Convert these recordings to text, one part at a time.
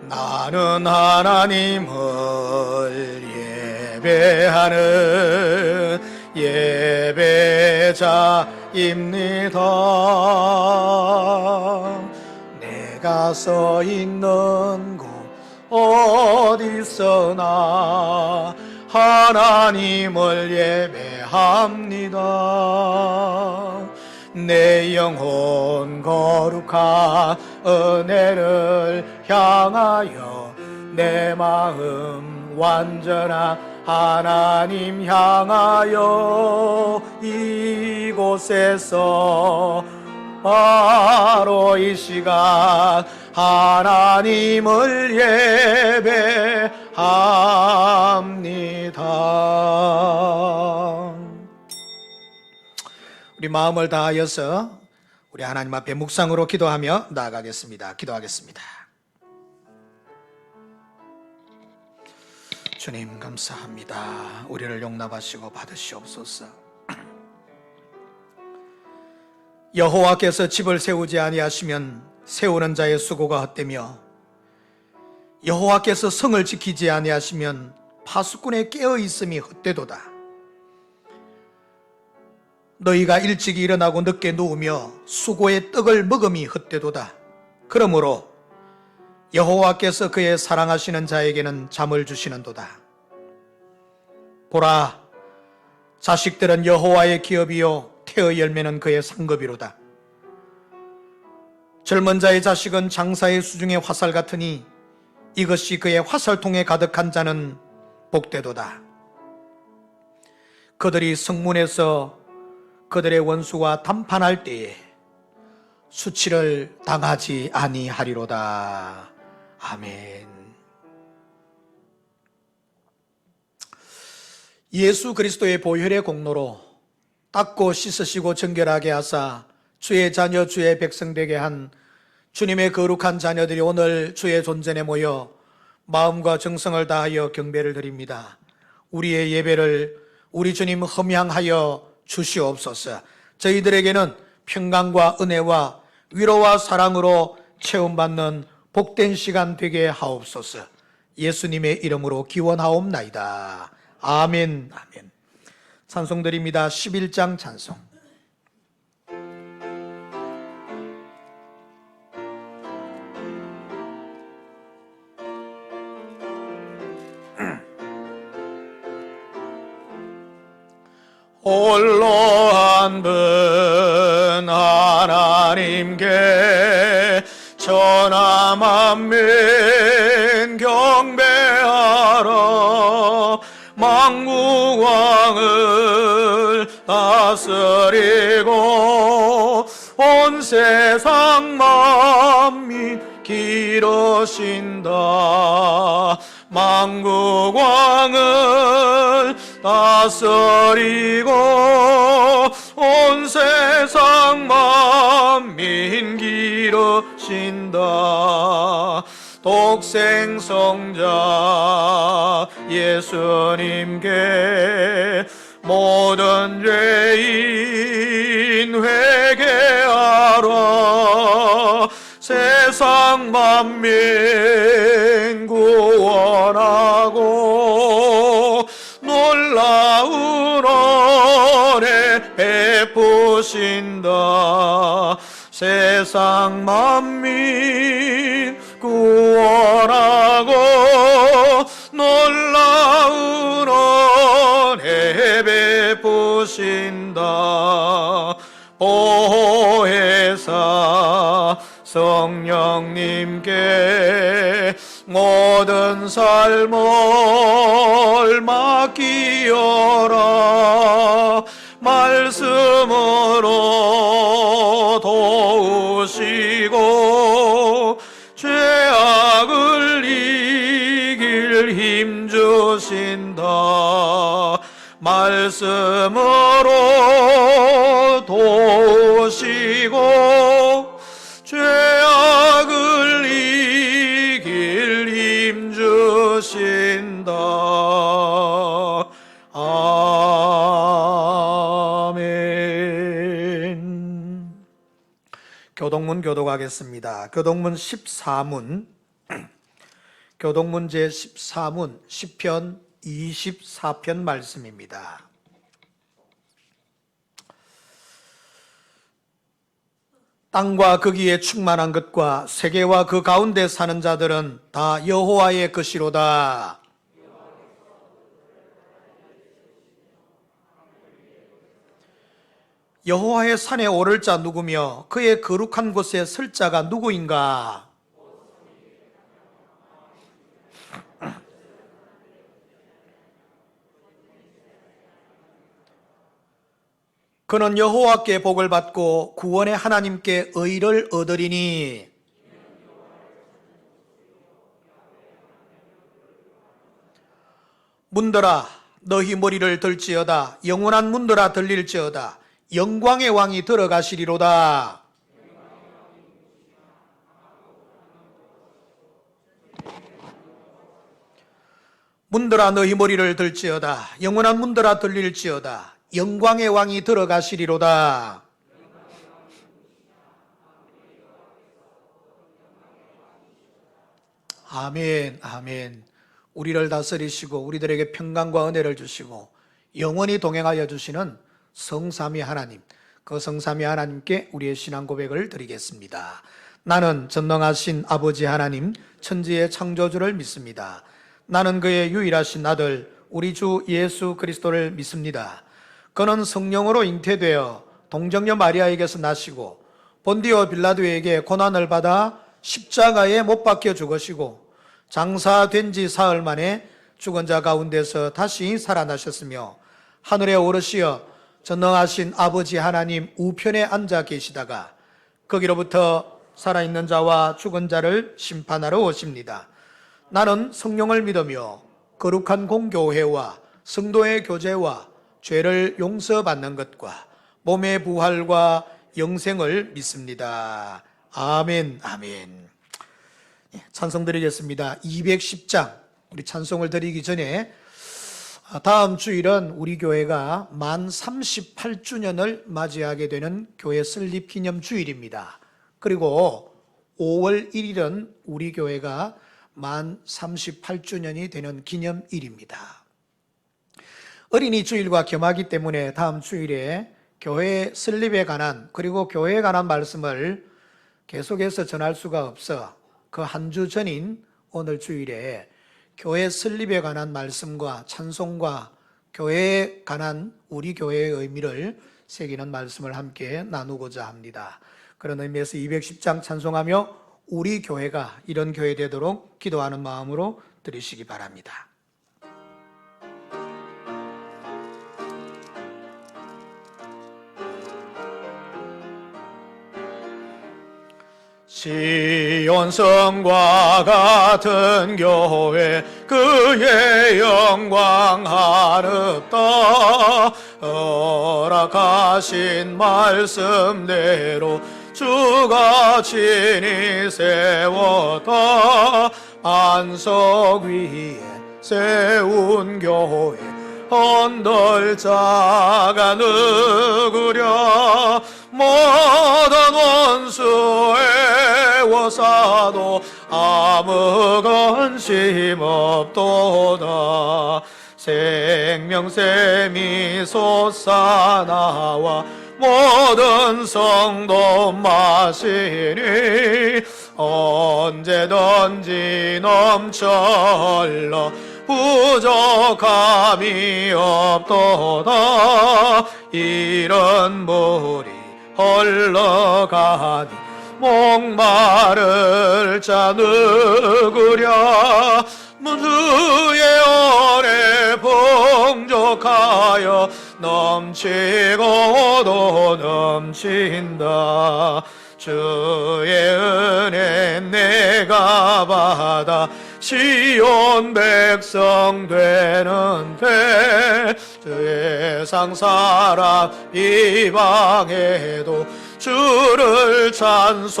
나는 하나님을 예배하는 예배자입니다. 내가 서 있는 곳 어디서나 하나님을 예배합니다. 내 영혼 거룩한 은혜를 향하여 내 마음 완전한 하나님 향하여 이곳에서 바로 이 시간 하나님을 예배합니다. 우리 마음을 다하여서 우리 하나님 앞에 묵상으로 기도하며 나아가겠습니다. 기도하겠습니다. 주님 감사합니다. 우리를 용납하시고 받으시옵소서. 여호와께서 집을 세우지 아니하시면 세우는 자의 수고가 헛되며 여호와께서 성을 지키지 아니하시면 파수꾼의 깨어 있음이 헛되도다. 너희가 일찍 일어나고 늦게 누우며 수고의 떡을 먹음이 헛되도다. 그러므로 여호와께서 그의 사랑하시는 자에게는 잠을 주시는도다. 보라, 자식들은 여호와의 기업이요 태의 열매는 그의 상급이로다. 젊은 자의 자식은 장사의 수중의 화살 같으니 이것이 그의 화살통에 가득한 자는 복되도다. 그들이 성문에서 그들의 원수와 담판할 때에 수치를 당하지 아니하리로다. 아멘. 예수 그리스도의 보혈의 공로로 닦고 씻으시고 정결하게 하사 주의 자녀 주의 백성 되게 한 주님의 거룩한 자녀들이 오늘 주의 존전에 모여 마음과 정성을 다하여 경배를 드립니다. 우리의 예배를 우리 주님 흠양하여 주시옵소서. 저희들에게는 평강과 은혜와 위로와 사랑으로 체험받는 복된 시간 되게 하옵소서. 예수님의 이름으로 기원하옵나이다. 아멘. 아멘. 찬송드립니다. 11장 찬송. 홀로 한 분 하나님께 천하 만민 경배하라. 만국왕을 다스리고 온 세상 만민 기르신다. 만국왕을 다스리고 온 세상 만민 기르신다. 독생성자 예수님께 모든 죄인 회개하라. 세상 만민 구원하고 놀라운 은혜 베푸신다. 세상 만민 구원하고 놀라운 은혜 베푸신다. 보혜사 성령님께 모든 삶을 맡기어라. 말씀으로 도우시고 죄악을 이길 힘 주신다. 말씀으로 도우시고 죄악을 이길 힘 주신다. 아멘. 교동문 교독하겠습니다. 교동문 14문 교동문제 14문 시편 24편 말씀입니다. 땅과 거기에 충만한 것과 세계와 그 가운데 사는 자들은 다 여호와의 것이로다. 여호와의 산에 오를 자 누구며 그의 거룩한 곳에 설 자가 누구인가? 그는 여호와께 복을 받고 구원의 하나님께 의를 얻으리니 문들아 너희 머리를 들지어다. 영원한 문들아 들릴지어다. 영광의 왕이 들어가시리로다. 문들아 너희 머리를 들지어다. 영원한 문들아 들릴지어다. 영광의 왕이 들어가시리로다. 아멘, 아멘. 우리를 다스리시고 우리들에게 평강과 은혜를 주시고 영원히 동행하여 주시는 성삼위 하나님, 그 성삼위 하나님께 우리의 신앙 고백을 드리겠습니다. 나는 전능하신 아버지 하나님, 천지의 창조주를 믿습니다. 나는 그의 유일하신 아들 우리 주 예수 그리스도를 믿습니다. 그는 성령으로 잉태되어 동정녀 마리아에게서 나시고 본디오 빌라도에게 고난을 받아 십자가에 못 박혀 죽으시고 장사된 지 사흘 만에 죽은 자 가운데서 다시 살아나셨으며 하늘에 오르시어 전능하신 아버지 하나님 우편에 앉아 계시다가 거기로부터 살아있는 자와 죽은 자를 심판하러 오십니다. 나는 성령을 믿으며 거룩한 공교회와 성도의 교제와 죄를 용서받는 것과 몸의 부활과 영생을 믿습니다. 아멘, 아멘. 찬송 드리겠습니다. 210장 우리 찬송을 드리기 전에 다음 주일은 우리 교회가 만 38주년을 맞이하게 되는 교회 설립 기념 주일입니다. 그리고 5월 1일은 우리 교회가 만 38주년이 되는 기념일입니다. 어린이 주일과 겸하기 때문에 다음 주일에 교회 설립에 관한 그리고 교회에 관한 말씀을 계속해서 전할 수가 없어 그 한 주 전인 오늘 주일에 교회 설립에 관한 말씀과 찬송과 교회에 관한 우리 교회의 의미를 새기는 말씀을 함께 나누고자 합니다. 그런 의미에서 210장 찬송하며 우리 교회가 이런 교회 되도록 기도하는 마음으로 들으시기 바랍니다. 시온성과 같은 교회 그의 영광 하늘다 허락하신 말씀대로 주가 친히 세웠다 반석 위에 세운 교회 언덜자가 누구랴 모든 원수의 워사도 아무 관심 없도다 생명샘이 솟아나와 모든 성도 마시니 언제든지 넘쳐 흘러 부족함이 없도다 이런 물이 흘러가니 목마를 자 누구랴 주의 은혜 풍족하여 넘치고도 넘친다 주의 은혜 내가 받아 시온 백성 되는데 세상 사람 이방에도 주를 찬송하리라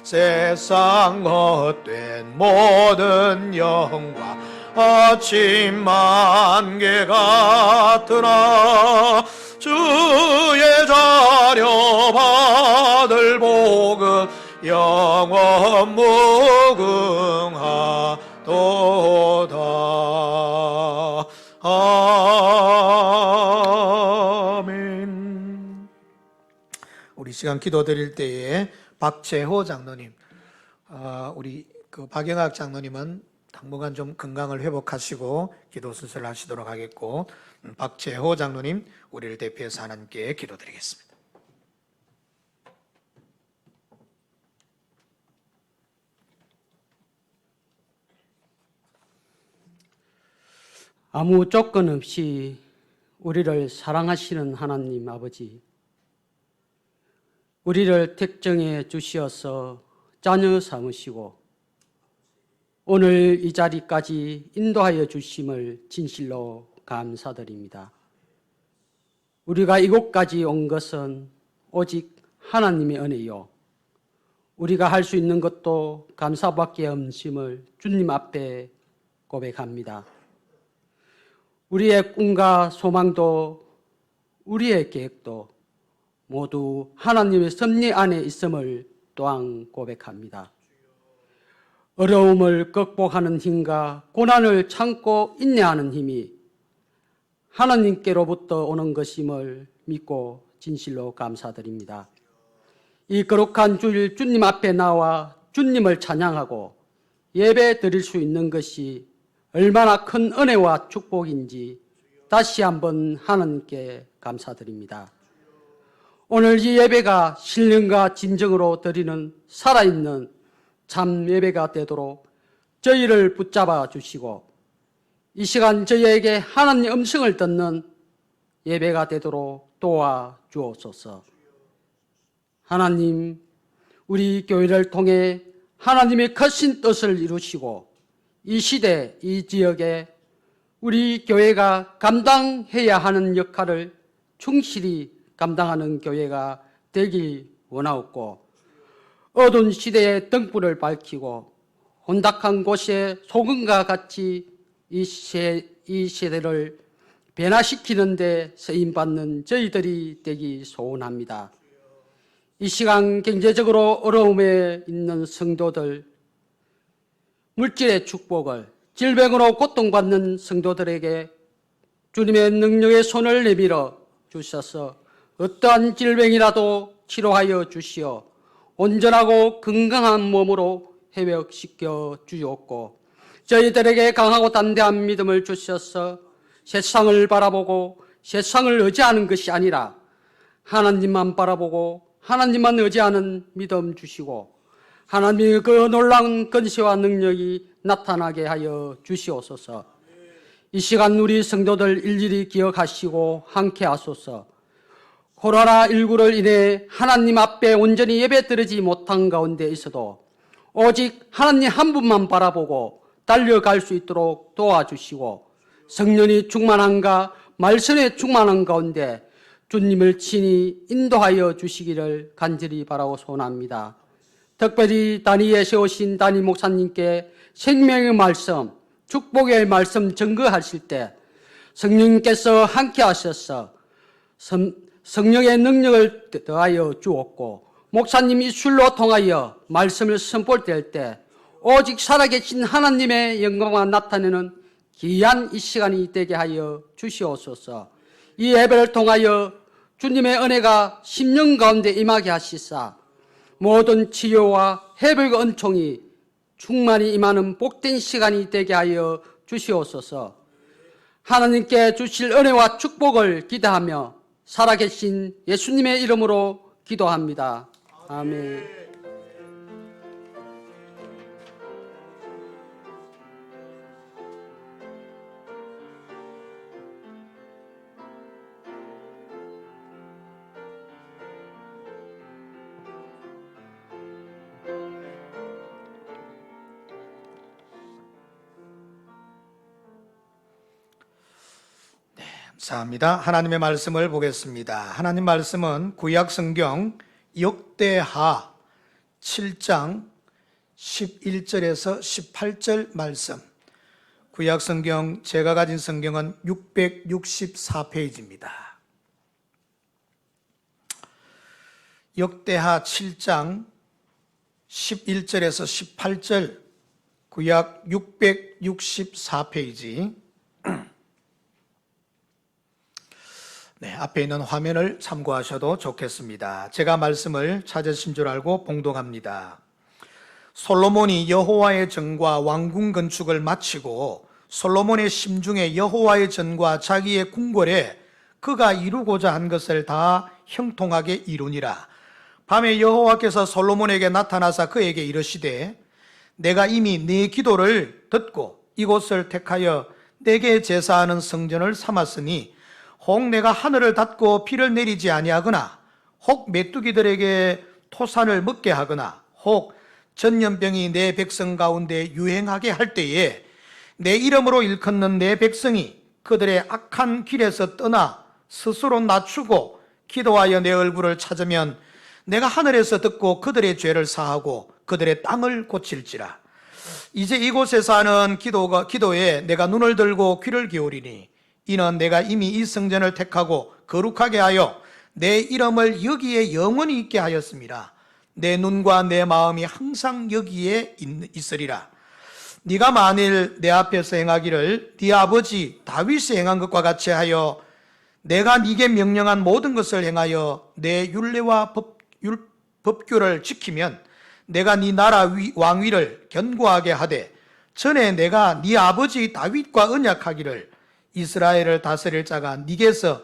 세상 헛된 모든 영광 아침 만개 같으나 주의 자녀 받을 복은 영원 무궁하도다. 아멘. 우리 시간 기도 드릴 때에 박재호 장로님, 우리 박영학 장로님은 당분간 좀 건강을 회복하시고 기도 수술을 하시도록 하겠고, 박재호 장로님, 우리를 대표해서 하나님께 기도드리겠습니다. 아무 조건 없이 우리를 사랑하시는 하나님 아버지, 우리를 택정해 주시어서 자녀 삼으시고 오늘 이 자리까지 인도하여 주심을 진실로 감사드립니다. 우리가 이곳까지 온 것은 오직 하나님의 은혜요, 우리가 할 수 있는 것도 감사밖에 없음을 주님 앞에 고백합니다. 우리의 꿈과 소망도 우리의 계획도 모두 하나님의 섭리 안에 있음을 또한 고백합니다. 어려움을 극복하는 힘과 고난을 참고 인내하는 힘이 하나님께로부터 오는 것임을 믿고 진실로 감사드립니다. 이 거룩한 주일 주님 앞에 나와 주님을 찬양하고 예배 드릴 수 있는 것이 얼마나 큰 은혜와 축복인지 다시 한번 하나님께 감사드립니다. 오늘 이 예배가 신령과 진정으로 드리는 살아있는 참 예배가 되도록 저희를 붙잡아 주시고 이 시간 저희에게 하나님의 음성을 듣는 예배가 되도록 도와 주옵소서. 하나님, 우리 교회를 통해 하나님의 크신 뜻을 이루시고 이 시대, 이 지역에 우리 교회가 감당해야 하는 역할을 충실히 감당하는 교회가 되길 원하옵고, 어두운 시대의 등불을 밝히고 혼탁한 곳에 소금과 같이 이 세대를 변화시키는 데 쓰임받는 저희들이 되기 소원합니다. 이 시간 경제적으로 어려움에 있는 성도들, 물질의 축복을, 질병으로 고통받는 성도들에게 주님의 능력의 손을 내밀어 주셔서 어떠한 질병이라도 치료하여 주시어 온전하고 건강한 몸으로 회복시켜 주옵고, 저희들에게 강하고 담대한 믿음을 주셔서 세상을 바라보고 세상을 의지하는 것이 아니라 하나님만 바라보고 하나님만 의지하는 믿음 주시고 하나님의 그 놀라운 권세와 능력이 나타나게 하여 주시옵소서. 이 시간 우리 성도들 일일이 기억하시고 함께 하소서. 코로나19를 인해 하나님 앞에 온전히 예배드리지 못한 가운데 있어도 오직 하나님 한 분만 바라보고 달려갈 수 있도록 도와주시고, 성령이 충만한가 말씀에 충만한 가운데 주님을 친히 인도하여 주시기를 간절히 바라고 소원합니다. 특별히 단위에 세우신 단위 목사님께 생명의 말씀, 축복의 말씀 증거하실 때 성령님께서 함께 하셔서 성령의 능력을 더하여 주었고, 목사님이 술로 통하여 말씀을 선포될 때 오직 살아계신 하나님의 영광만 나타내는 귀한 이 시간이 되게 하여 주시옵소서. 이 예배를 통하여 주님의 은혜가 심령 가운데 임하게 하시사 모든 치유와 회복의 은총이 충만히 임하는 복된 시간이 되게 하여 주시옵소서. 하나님께 주실 은혜와 축복을 기대하며 살아계신 예수님의 이름으로 기도합니다. 아멘. 감사합니다. 하나님의 말씀을 보겠습니다. 하나님 말씀은 구약 성경 역대하 7장 11절에서 18절 말씀. 구약 성경, 제가 가진 성경은 664페이지입니다. 역대하 7장 11절에서 18절 구약 664페이지. 네, 앞에 있는 화면을 참고하셔도 좋겠습니다. 제가 말씀을 찾으신 줄 알고 봉독합니다. 솔로몬이 여호와의 전과 왕궁 건축을 마치고 솔로몬의 심중에 여호와의 전과 자기의 궁궐에 그가 이루고자 한 것을 다 형통하게 이루니라. 밤에 여호와께서 솔로몬에게 나타나사 그에게 이르시되 내가 이미 네 기도를 듣고 이곳을 택하여 내게 제사하는 성전을 삼았으니 혹 내가 하늘을 닫고 비를 내리지 아니하거나 혹 메뚜기들에게 토산을 먹게 하거나 혹 전염병이 내 백성 가운데 유행하게 할 때에 내 이름으로 일컫는 내 백성이 그들의 악한 길에서 떠나 스스로 낮추고 기도하여 내 얼굴을 찾으면 내가 하늘에서 듣고 그들의 죄를 사하고 그들의 땅을 고칠지라. 이제 이곳에서 하는 기도에 내가 눈을 들고 귀를 기울이니 이는 내가 이미 이 성전을 택하고 거룩하게 하여 내 이름을 여기에 영원히 있게 하였습니다. 내 눈과 내 마음이 항상 여기에 있으리라. 네가 만일 내 앞에서 행하기를 네 아버지 다윗이 행한 것과 같이 하여 내가 네게 명령한 모든 것을 행하여 내 율례와 법규를 지키면 내가 네 나라 왕위를 견고하게 하되 전에 내가 네 아버지 다윗과 언약하기를 이스라엘을 다스릴 자가 네게서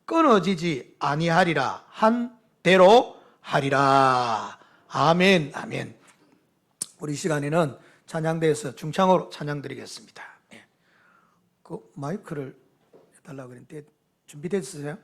끊어지지 아니하리라 한 대로 하리라. 아멘, 아멘. 우리 시간에는 찬양대에서 중창으로 찬양드리겠습니다. 그 마이크를 해달라고 그랬는데 준비됐으세요?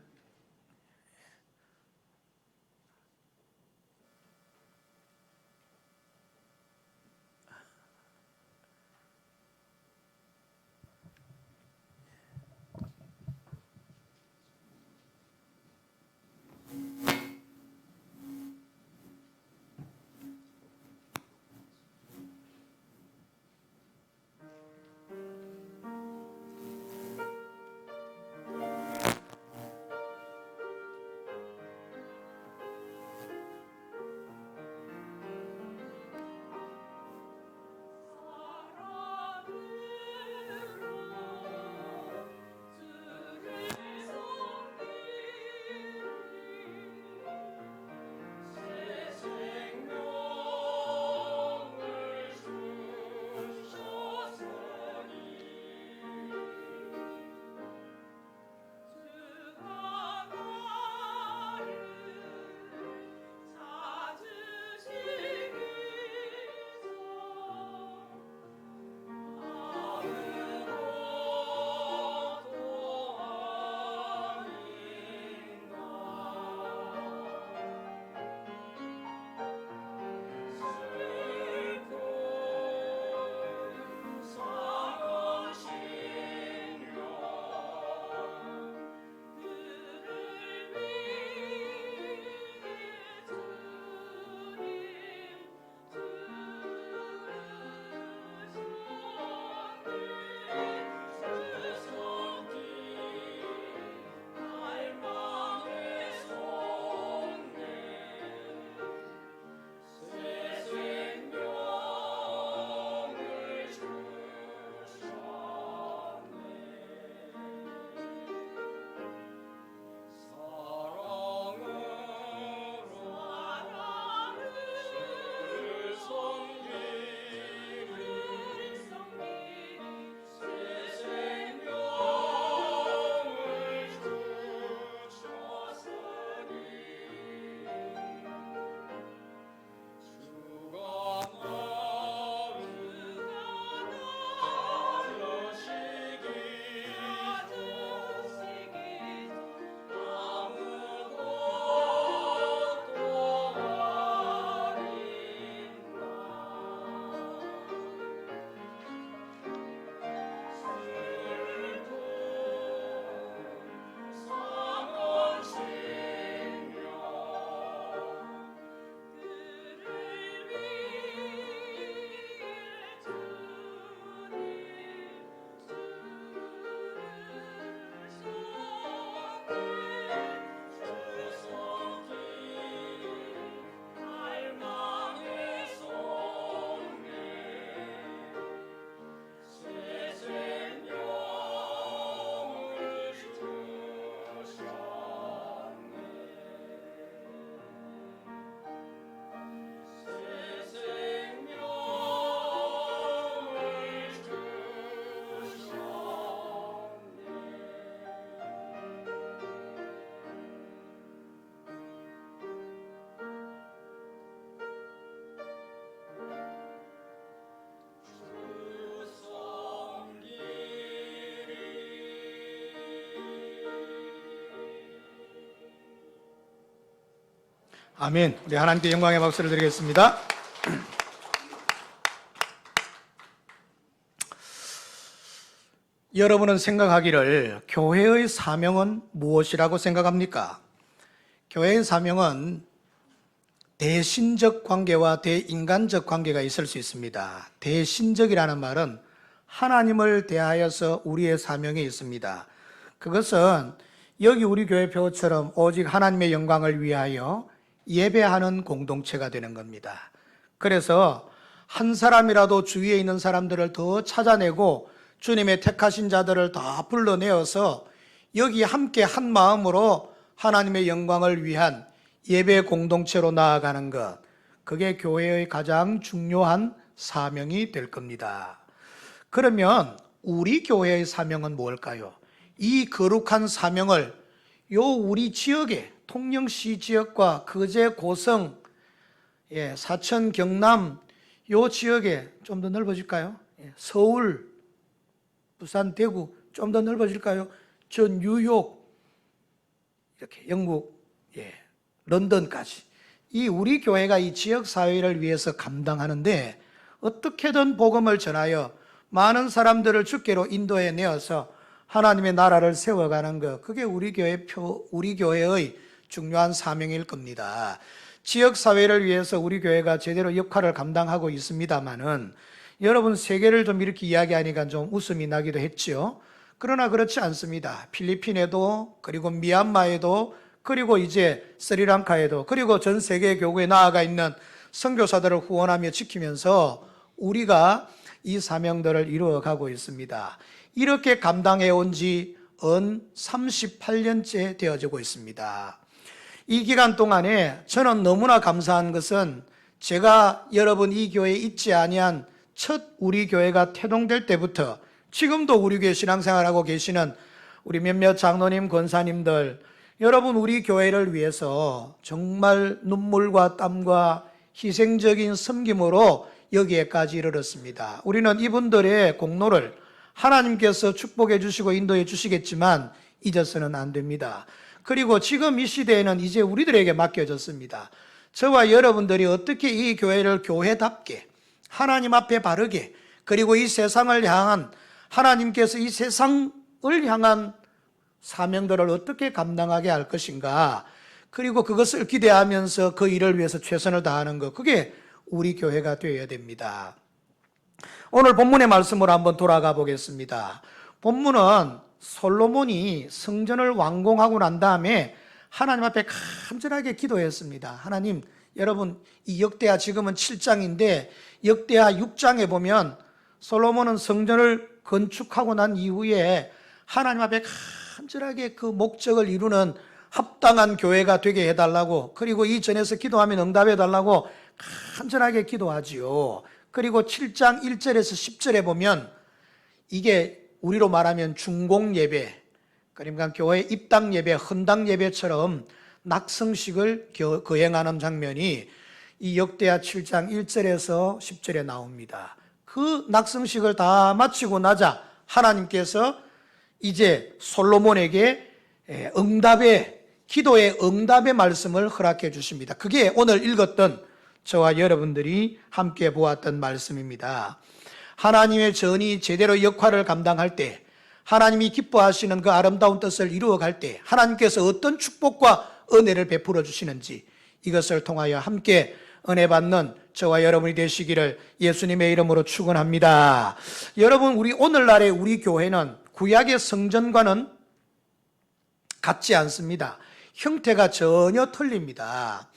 아멘. 우리 하나님께 영광의 박수를 드리겠습니다. 여러분은 생각하기를 교회의 사명은 무엇이라고 생각합니까? 교회의 사명은 대신적 관계와 대인간적 관계가 있을 수 있습니다. 대신적이라는 말은 하나님을 대하여서 우리의 사명이 있습니다. 그것은 여기 우리 교회 표처럼 오직 하나님의 영광을 위하여 예배하는 공동체가 되는 겁니다. 그래서 한 사람이라도 주위에 있는 사람들을 더 찾아내고 주님의 택하신 자들을 다 불러내어서 여기 함께 한 마음으로 하나님의 영광을 위한 예배 공동체로 나아가는 것, 그게 교회의 가장 중요한 사명이 될 겁니다. 그러면 우리 교회의 사명은 뭘까요? 이 거룩한 사명을 우리 지역에 통영시 지역과 거제, 고성, 사천, 경남 지역에 좀 더 넓어질까요? 서울, 부산, 대구 좀 더 넓어질까요? 저 뉴욕, 이렇게 영국, 런던까지 이 우리 교회가 이 지역 사회를 위해서 감당하는데 어떻게든 복음을 전하여 많은 사람들을 주께로 인도해 내어서 하나님의 나라를 세워가는 것, 그게 우리 교회의 중요한 사명일 겁니다. 지역 사회를 위해서 우리 교회가 제대로 역할을 감당하고 있습니다만은 여러분 세계를 좀 이렇게 이야기하니까 좀 웃음이 나기도 했죠. 그러나 그렇지 않습니다. 필리핀에도, 그리고 미얀마에도, 그리고 이제 스리랑카에도, 그리고 전 세계 교구에 나아가 있는 선교사들을 후원하며 지키면서 우리가 이 사명들을 이루어가고 있습니다. 이렇게 감당해 온 지 38년째 되어지고 있습니다. 이 기간 동안에 저는 너무나 감사한 것은 제가 여러분 이 교회에 있지 아니한 첫 우리 교회가 태동될 때부터 지금도 우리 교회 신앙생활하고 계시는 우리 몇몇 장로님, 권사님들, 여러분 우리 교회를 위해서 정말 눈물과 땀과 희생적인 섬김으로 여기에까지 이르렀습니다. 우리는 이분들의 공로를 하나님께서 축복해 주시고 인도해 주시겠지만 잊어서는 안 됩니다. 그리고 지금 이 시대에는 이제 우리들에게 맡겨졌습니다. 저와 여러분들이 어떻게 이 교회를 교회답게 하나님 앞에 바르게, 그리고 이 세상을 향한 하나님께서 이 세상을 향한 사명들을 어떻게 감당하게 할 것인가, 그리고 그것을 기대하면서 그 일을 위해서 최선을 다하는 것, 그게 우리 교회가 되어야 됩니다. 오늘 본문의 말씀으로 한번 돌아가 보겠습니다. 본문은 솔로몬이 성전을 완공하고 난 다음에 하나님 앞에 간절하게 기도했습니다. 하나님, 여러분 이 역대하 지금은 7장인데 역대하 6장에 보면 솔로몬은 성전을 건축하고 난 이후에 하나님 앞에 간절하게 그 목적을 이루는 합당한 교회가 되게 해달라고, 그리고 이 전에서 기도하면 응답해달라고 간절하게 기도하지요. 그리고 7장 1절에서 10절에 보면 이게 우리로 말하면 중공 예배, 그러니까 교회 입당 예배, 헌당 예배처럼 낙성식을 거행하는 장면이 이 역대하 7장 1절에서 10절에 나옵니다. 그 낙성식을 다 마치고 나자 하나님께서 이제 솔로몬에게 기도의 응답의 말씀을 허락해 주십니다. 그게 오늘 읽었던 저와 여러분들이 함께 보았던 말씀입니다. 하나님의 전이 제대로 역할을 감당할 때, 하나님이 기뻐하시는 그 아름다운 뜻을 이루어갈 때 하나님께서 어떤 축복과 은혜를 베풀어 주시는지, 이것을 통하여 함께 은혜 받는 저와 여러분이 되시기를 예수님의 이름으로 축원합니다. 여러분, 우리 오늘날의 우리 교회는 구약의 성전과는 같지 않습니다. 형태가 전혀 틀립니다.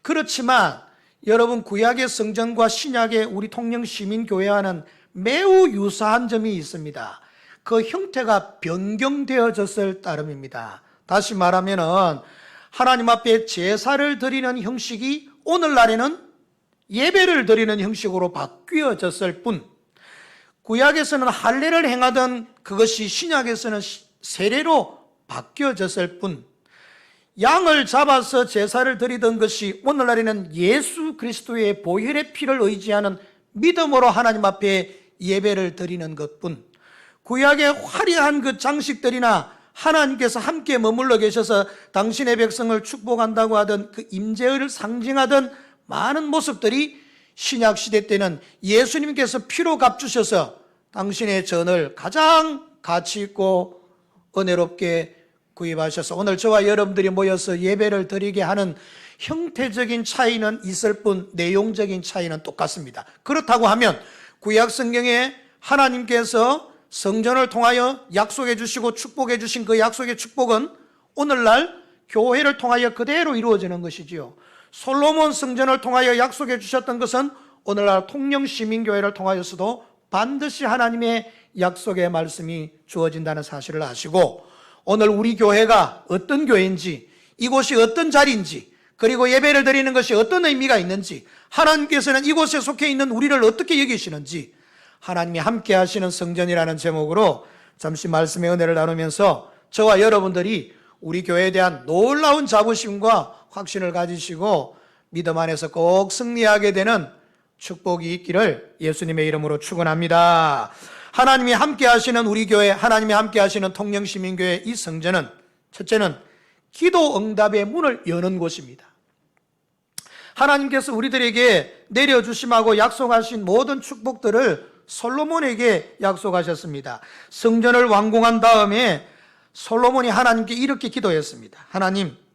그렇지만 여러분, 구약의 성전과 신약의 우리 통영시민교회와는 매우 유사한 점이 있습니다. 그 형태가 변경되어졌을 따름입니다. 다시 말하면은 하나님 앞에 제사를 드리는 형식이 오늘날에는 예배를 드리는 형식으로 바뀌어졌을 뿐, 구약에서는 할례를 행하던 그것이 신약에서는 세례로 바뀌어졌을 뿐, 양을 잡아서 제사를 드리던 것이 오늘날에는 예수 그리스도의 보혈의 피를 의지하는 믿음으로 하나님 앞에 예배를 드리는 것뿐, 구약의 화려한 그 장식들이나 하나님께서 함께 머물러 계셔서 당신의 백성을 축복한다고 하던 그 임재를 상징하던 많은 모습들이 신약시대 때는 예수님께서 피로 값주셔서 당신의 전을 가장 가치 있고 은혜롭게 구입하셔서 오늘 저와 여러분들이 모여서 예배를 드리게 하는 형태적인 차이는 있을 뿐 내용적인 차이는 똑같습니다. 그렇다고 하면 구약 성경에 하나님께서 성전을 통하여 약속해 주시고 축복해 주신 그 약속의 축복은 오늘날 교회를 통하여 그대로 이루어지는 것이지요. 솔로몬 성전을 통하여 약속해 주셨던 것은 오늘날 통영시민교회를 통하여서도 반드시 하나님의 약속의 말씀이 주어진다는 사실을 아시고, 오늘 우리 교회가 어떤 교회인지, 이곳이 어떤 자리인지, 그리고 예배를 드리는 것이 어떤 의미가 있는지, 하나님께서는 이곳에 속해 있는 우리를 어떻게 여기시는지, 하나님이 함께 하시는 성전이라는 제목으로 잠시 말씀의 은혜를 나누면서 저와 여러분들이 우리 교회에 대한 놀라운 자부심과 확신을 가지시고 믿음 안에서 꼭 승리하게 되는 축복이 있기를 예수님의 이름으로 축원합니다. 하나님이 함께 하시는 우리 교회, 하나님이 함께 하시는 통영시민교회 이 성전은 첫째는 기도 응답의 문을 여는 곳입니다. 하나님께서 우리들에게 내려주심하고 약속하신 모든 축복들을 솔로몬에게 약속하셨습니다. 성전을 완공한 다음에 솔로몬이 하나님께 이렇게 기도했습니다.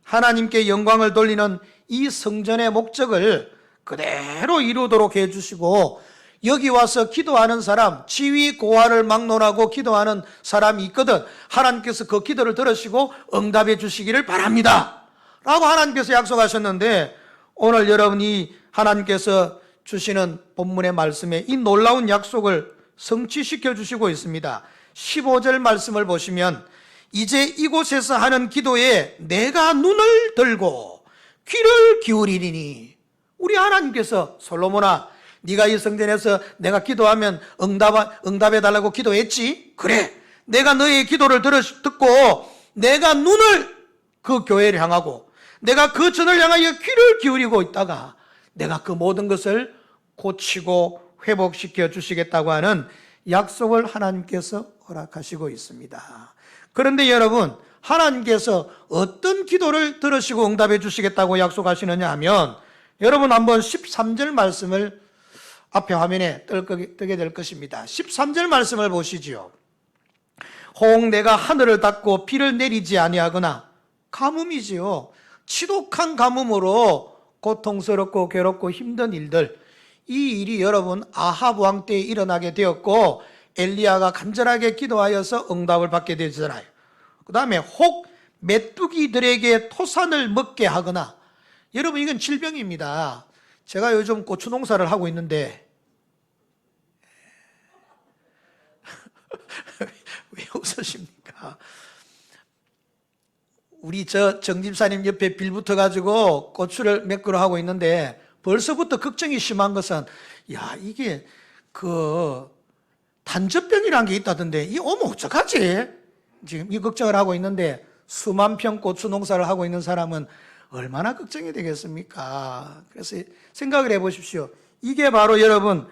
하나님께 영광을 돌리는 이 성전의 목적을 그대로 이루도록 해주시고, 여기 와서 기도하는 사람, 지위 고하를 막론하고 기도하는 사람이 있거든 하나님께서 그 기도를 들으시고 응답해 주시기를 바랍니다 라고 하나님께서 약속하셨는데, 오늘 여러분이 하나님께서 주시는 본문의 말씀에 이 놀라운 약속을 성취시켜 주시고 있습니다. 15절 말씀을 보시면 이제 이곳에서 하는 기도에 내가 눈을 들고 귀를 기울이리니, 우리 하나님께서 솔로몬아, 네가 이 성전에서 내가 기도하면 응답해 달라고 기도했지? 그래, 내가 너의 기도를 듣고 내가 눈을 그 교회를 향하고 내가 그 전을 향하여 귀를 기울이고 있다가 내가 그 모든 것을 고치고 회복시켜 주시겠다고 하는 약속을 하나님께서 허락하시고 있습니다. 그런데 여러분, 하나님께서 어떤 기도를 들으시고 응답해 주시겠다고 약속하시느냐 하면, 여러분 한번 13절 말씀을 앞에 화면에 뜨게 될 것입니다. 13절 말씀을 보시지요. 혹 내가 하늘을 닫고 비를 내리지 아니하거나, 가뭄이지요. 지독한 가뭄으로 고통스럽고 괴롭고 힘든 일들, 이 일이 여러분 아합 왕 때에 일어나게 되었고 엘리야가 간절하게 기도하여서 응답을 받게 되잖아요. 그 다음에 혹 메뚜기들에게 토산을 먹게 하거나, 여러분 이건 질병입니다. 제가 요즘 고추 농사를 하고 있는데 왜 웃으십니까? 우리 정 집사님 옆에 빌 붙어가지고 고추를 몇 그루 하고 있는데 벌써부터 걱정이 심한 것은, 이게 단접병이라는 게 있다던데 이 오면 어떡하지? 지금 이 걱정을 하고 있는데, 수만 평 고추 농사를 하고 있는 사람은 얼마나 걱정이 되겠습니까? 그래서 생각을 해보십시오. 이게 바로 여러분,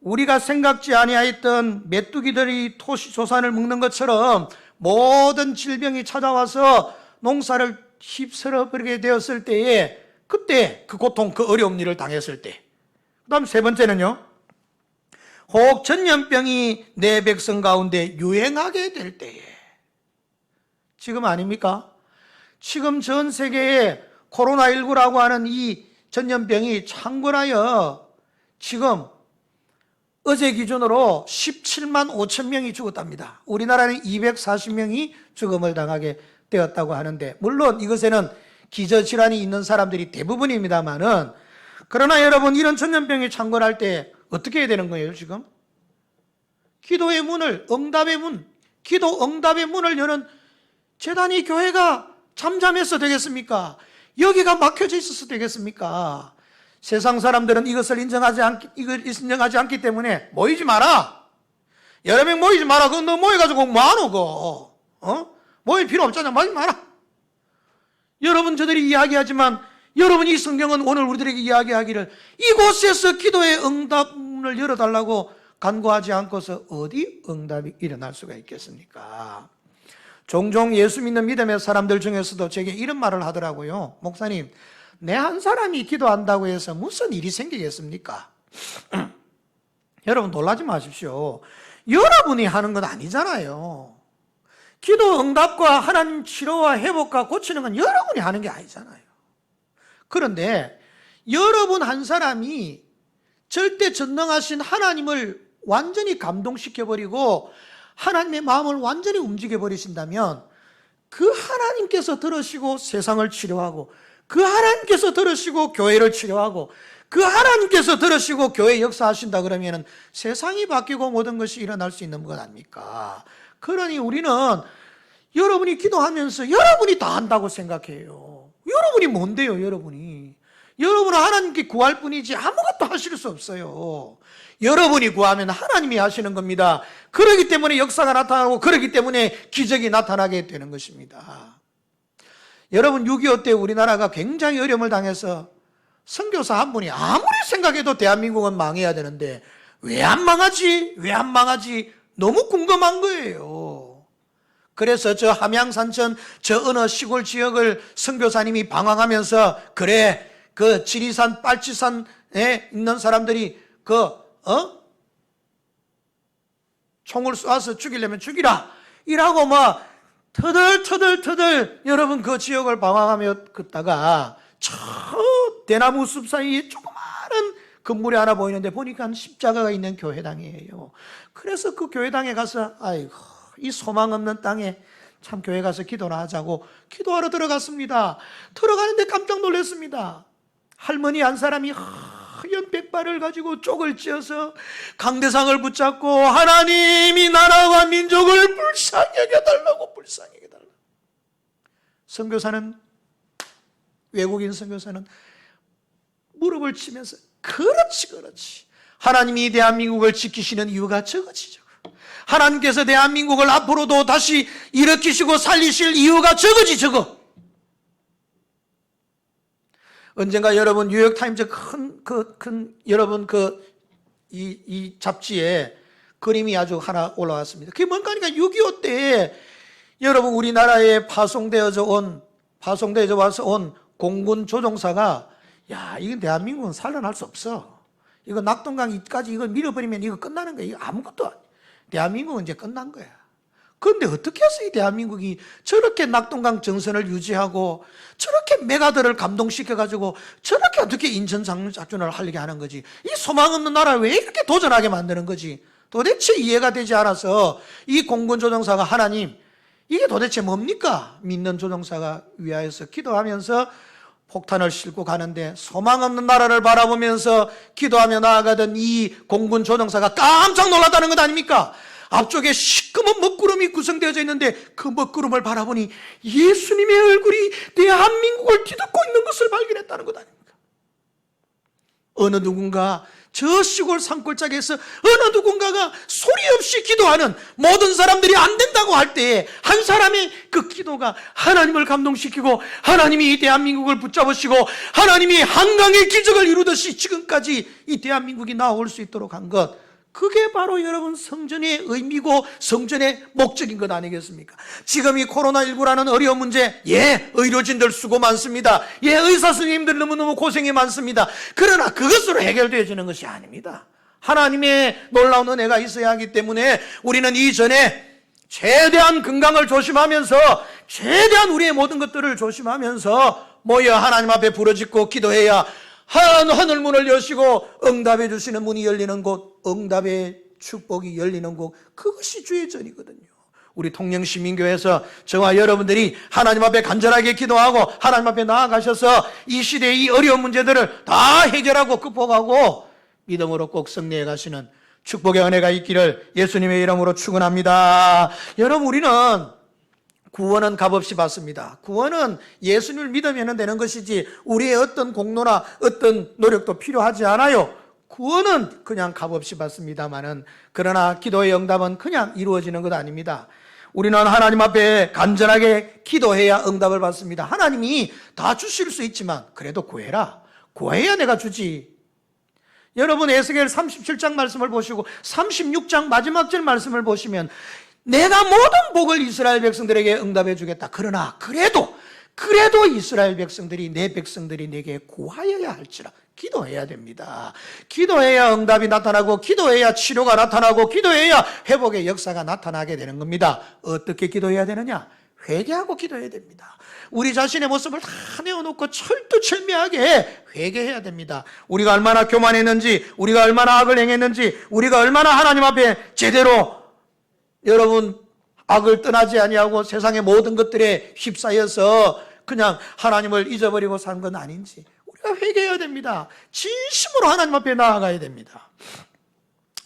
우리가 생각지 아니하였던 메뚜기들이 토시조산을 먹는 것처럼 모든 질병이 찾아와서 농사를 휩쓸어 버리게 되었을 때에, 그때 그 고통, 그 어려운 일을 당했을 때. 그 다음 세 번째는요, 혹 전염병이 내 백성 가운데 유행하게 될 때에. 지금 아닙니까? 지금 전 세계에 코로나19라고 하는 이 전염병이 창궐하여 지금 어제 기준으로 17만 5천 명이 죽었답니다. 우리나라는 240명이 죽음을 당하게 되었다고 하는데, 물론 이것에는 기저질환이 있는 사람들이 대부분입니다만은, 그러나 여러분, 이런 전염병이 창궐할 때 어떻게 해야 되는 거예요? 지금 기도의 문을, 응답의 문, 기도 응답의 문을 여는 재단이 교회가 잠잠해서 되겠습니까? 여기가 막혀져 있어서 되겠습니까? 세상 사람들은 이것을 인정하지 않기 때문에 모이지 마라. 여러 명 모이지 마라. 그거 너 모여가지고 뭐하노, 그거? 모일 필요 없잖아. 모이지 마라. 여러분, 저들이 이야기하지만 여러분, 이 성경은 오늘 우리들에게 이야기하기를 이곳에서 기도의 응답을 열어달라고 간구하지 않고서 어디 응답이 일어날 수가 있겠습니까? 종종 예수 믿는 믿음의 사람들 중에서도 제게 이런 말을 하더라고요. 목사님, 내 한 사람이 기도한다고 해서 무슨 일이 생기겠습니까? 여러분 놀라지 마십시오. 여러분이 하는 건 아니잖아요. 기도 응답과 하나님 치료와 회복과 고치는 건 여러분이 하는 게 아니잖아요. 그런데 여러분 한 사람이 절대 전능하신 하나님을 완전히 감동시켜버리고 하나님의 마음을 완전히 움직여버리신다면 그 하나님께서 들으시고 세상을 치료하고 그 하나님께서 들으시고 교회를 치료하고 그 하나님께서 들으시고 교회 역사하신다 그러면 세상이 바뀌고 모든 것이 일어날 수 있는 것 아닙니까? 그러니 우리는 여러분이 기도하면서 여러분이 다 한다고 생각해요. 여러분이 뭔데요, 여러분이? 여러분은 하나님께 구할 뿐이지 아무것도 하실 수 없어요. 여러분이 구하면 하나님이 하시는 겁니다. 그러기 때문에 역사가 나타나고 그러기 때문에 기적이 나타나게 되는 것입니다. 여러분 6.25 때 우리나라가 굉장히 어려움을 당해서 선교사 한 분이 아무리 생각해도 대한민국은 망해야 되는데 왜 안 망하지? 왜 안 망하지? 너무 궁금한 거예요. 그래서 저 함양산천 저 어느 시골 지역을 선교사님이 방황하면서 그래 그 지리산 빨치산에 있는 사람들이 총을 쏴서 죽이려면 죽이라 이라고 막 터덜 여러분 그 지역을 방황하며 걷다가 저 대나무 숲 사이에 조그마한 건물이 하나 보이는데 보니까 십자가가 있는 교회당이에요. 그래서 그 교회당에 가서 아이고 이 소망 없는 땅에 참 교회 가서 기도나 하자고 기도하러 들어갔습니다. 들어가는데 깜짝 놀랐습니다. 할머니 한 사람이 하얀 백발을 가지고 쪽을 찧어서 강대상을 붙잡고 하나님이 나라와 민족을 불쌍히 여겨달라고 불쌍히 여겨달라고. 선교사는 외국인 선교사는 무릎을 치면서 그렇지 하나님이 대한민국을 지키시는 이유가 저거지. 하나님께서 대한민국을 앞으로도 다시 일으키시고 살리실 이유가 저거지. 언젠가 여러분 뉴욕타임즈 여러분 이 잡지에 그림이 아주 하나 올라왔습니다. 그게 뭔가 하니까 6.25 때 여러분 우리나라에 파송되어져 와서 온 공군 조종사가 야 이건 대한민국은 살아날 수 없어. 이거 낙동강까지 이거 밀어버리면 이거 끝나는 거야. 이거 아무것도 아니야. 대한민국은 이제 끝난 거야. 그런데 어떻게 해서 이 대한민국이 저렇게 낙동강 정선을 유지하고 저렇게 메가더를 감동시켜가지고 저렇게 어떻게 인천작전을 하려게 하는 거지? 이 소망 없는 나라 왜 이렇게 도전하게 만드는 거지? 도대체 이해가 되지 않아서 이 공군 조종사가 하나님 이게 도대체 뭡니까? 믿는 조종사가 위하여서 기도하면서 폭탄을 싣고 가는데 소망 없는 나라를 바라보면서 기도하며 나아가던 이 공군 조종사가 깜짝 놀랐다는 것 아닙니까? 앞쪽에 시꺼먼 먹구름이 구성되어져 있는데 그 먹구름을 바라보니 예수님의 얼굴이 대한민국을 뒤덮고 있는 것을 발견했다는 것 아닙니까? 어느 누군가 저 시골 산골짜기에서 어느 누군가가 소리 없이 기도하는 모든 사람들이 안 된다고 할 때에 한 사람의 그 기도가 하나님을 감동시키고 하나님이 이 대한민국을 붙잡으시고 하나님이 한강의 기적을 이루듯이 지금까지 이 대한민국이 나올 수 있도록 한 것, 그게 바로 여러분 성전의 의미고 성전의 목적인 것 아니겠습니까? 지금 이 코로나19라는 어려운 문제, 의료진들 수고 많습니다. 의사 선생님들 너무너무 고생이 많습니다. 그러나 그것으로 해결되어지는 것이 아닙니다. 하나님의 놀라운 은혜가 있어야 하기 때문에 우리는 이전에 최대한 건강을 조심하면서 최대한 우리의 모든 것들을 조심하면서 모여 하나님 앞에 부르짖고 기도해야 하늘 문을 여시고 응답해 주시는 문이 열리는 곳, 응답의 축복이 열리는 곳, 그것이 주의 전이거든요. 우리 통영시민교회에서 저와 여러분들이 하나님 앞에 간절하게 기도하고 하나님 앞에 나아가셔서 이 시대의 이 어려운 문제들을 다 해결하고 극복하고 믿음으로 꼭 승리해 가시는 축복의 은혜가 있기를 예수님의 이름으로 축원합니다. 여러분, 우리는 구원은 값없이 받습니다. 구원은 예수님을 믿으면 되는 것이지 우리의 어떤 공로나 어떤 노력도 필요하지 않아요. 구원은 그냥 값없이 받습니다만은, 그러나 기도의 응답은 그냥 이루어지는 것 아닙니다. 우리는 하나님 앞에 간절하게 기도해야 응답을 받습니다. 하나님이 다 주실 수 있지만 그래도 구해라. 구해야 내가 주지. 여러분 에스겔 37장 말씀을 보시고 36장 마지막 절 말씀을 보시면 내가 모든 복을 이스라엘 백성들에게 응답해 주겠다. 그러나 그래도 이스라엘 백성들이, 내 백성들이 내게 구하여야 할지라. 기도해야 됩니다. 기도해야 응답이 나타나고, 기도해야 치료가 나타나고, 기도해야 회복의 역사가 나타나게 되는 겁니다. 어떻게 기도해야 되느냐? 회개하고 기도해야 됩니다. 우리 자신의 모습을 다 내어놓고 철두철미하게 회개해야 됩니다. 우리가 얼마나 교만했는지, 우리가 얼마나 악을 행했는지, 우리가 얼마나 하나님 앞에 제대로 여러분 악을 떠나지 아니하고 세상의 모든 것들에 휩싸여서 그냥 하나님을 잊어버리고 산 건 아닌지 우리가 회개해야 됩니다. 진심으로 하나님 앞에 나아가야 됩니다.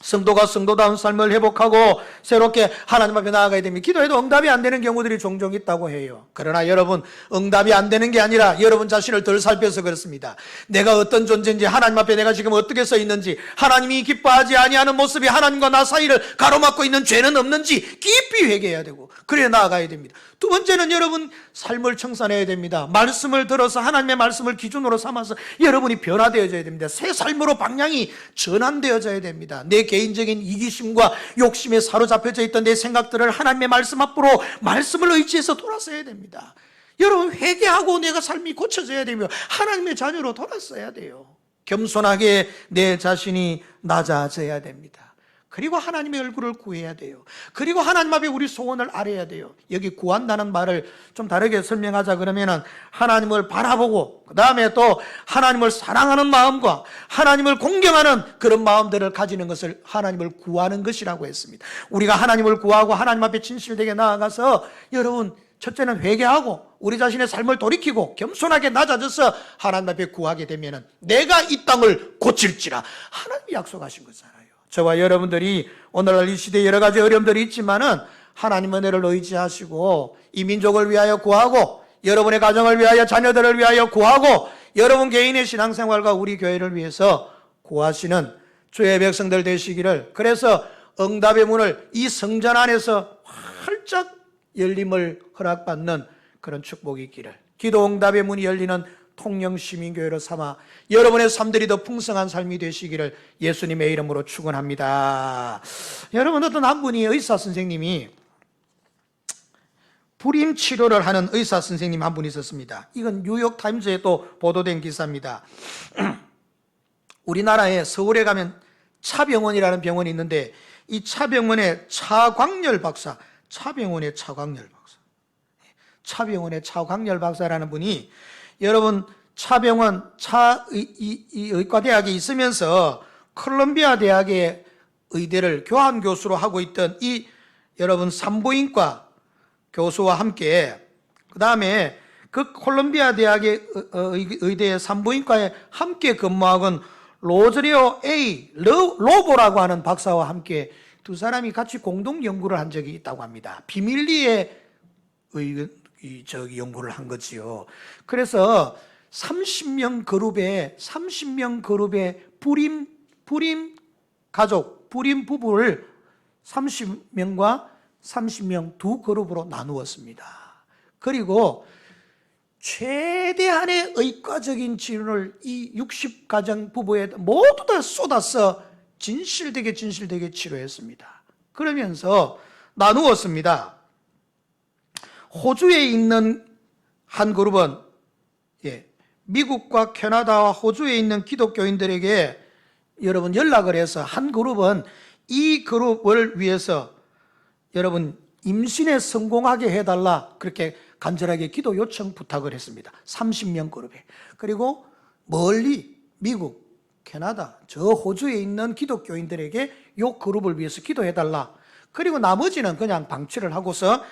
성도가 성도다운 삶을 회복하고 새롭게 하나님 앞에 나아가야 됩니다. 기도해도 응답이 안 되는 경우들이 종종 있다고 해요. 그러나 여러분, 응답이 안 되는 게 아니라 여러분 자신을 덜 살펴서 그렇습니다. 내가 어떤 존재인지, 하나님 앞에 내가 지금 어떻게 서 있는지, 하나님이 기뻐하지 아니하는 모습이 하나님과 나 사이를 가로막고 있는 죄는 없는지 깊이 회개해야 되고, 그래 나아가야 됩니다. 두 번째는 여러분 삶을 청산해야 됩니다. 말씀을 들어서 하나님의 말씀을 기준으로 삼아서 여러분이 변화되어져야 됩니다. 새 삶으로 방향이 전환되어져야 됩니다. 내 개인적인 이기심과 욕심에 사로잡혀져 있던 내 생각들을 하나님의 말씀 앞으로 말씀을 의지해서 돌아서야 됩니다. 여러분 회개하고 내가 삶이 고쳐져야 되며 하나님의 자녀로 돌아서야 돼요. 겸손하게 내 자신이 낮아져야 됩니다. 그리고 하나님의 얼굴을 구해야 돼요. 그리고 하나님 앞에 우리 소원을 아뢰야 돼요. 여기 구한다는 말을 좀 다르게 설명하자 그러면은 하나님을 바라보고 그 다음에 또 하나님을 사랑하는 마음과 하나님을 공경하는 그런 마음들을 가지는 것을 하나님을 구하는 것이라고 했습니다. 우리가 하나님을 구하고 하나님 앞에 진실되게 나아가서 여러분 첫째는 회개하고 우리 자신의 삶을 돌이키고 겸손하게 낮아져서 하나님 앞에 구하게 되면은 내가 이 땅을 고칠지라 하나님이 약속하신 거잖아요. 저와 여러분들이 오늘날 이 시대에 여러 가지 어려움들이 있지만은 하나님 은혜를 의지하시고 이 민족을 위하여 구하고 여러분의 가정을 위하여 자녀들을 위하여 구하고 여러분 개인의 신앙생활과 우리 교회를 위해서 구하시는 주의 백성들 되시기를, 그래서 응답의 문을 이 성전 안에서 활짝 열림을 허락받는 그런 축복이 있기를, 기도 응답의 문이 열리는 통영시민교회로 삼아 여러분의 삶들이 더 풍성한 삶이 되시기를 예수님의 이름으로 축원합니다. 여러분, 어떤 한 분이 의사 선생님이 불임 치료를 하는 의사 선생님 한 분이 있었습니다. 이건 뉴욕타임즈에 또 보도된 기사입니다. 우리나라에 서울에 가면 차병원이라는 병원이 있는데 이 차병원의 차광열 박사, 차병원의 차광열 박사라는 분이 여러분 차병원 의과대학에 있으면서 콜롬비아 대학의 의대를 교환 교수로 하고 있던 이 여러분 산부인과 교수와 함께 그 다음에 그 콜롬비아 대학의 의대의 산부인과에 함께 근무하건 로즈리오 A. 로보라고 하는 박사와 함께 두 사람이 같이 공동 연구를 한 적이 있다고 합니다. 비밀리에 연구를 한 거지요. 그래서 30명 그룹의 불임 가족, 불임 부부를 30명과 30명 두 그룹으로 나누었습니다. 그리고 최대한의 의과적인 지원을 이 60가정 부부에 모두 다 쏟아서 진실되게 치료했습니다. 그러면서 나누었습니다. 호주에 있는 한 그룹은 미국과 캐나다와 호주에 있는 기독교인들에게 여러분 연락을 해서 한 그룹은 이 그룹을 위해서 여러분 임신에 성공하게 해달라 그렇게 간절하게 기도 요청 부탁을 했습니다. 30명 그룹에. 그리고 멀리 미국, 캐나다, 저 호주에 있는 기독교인들에게 이 그룹을 위해서 기도해달라. 그리고 나머지는 그냥 방치를 하고서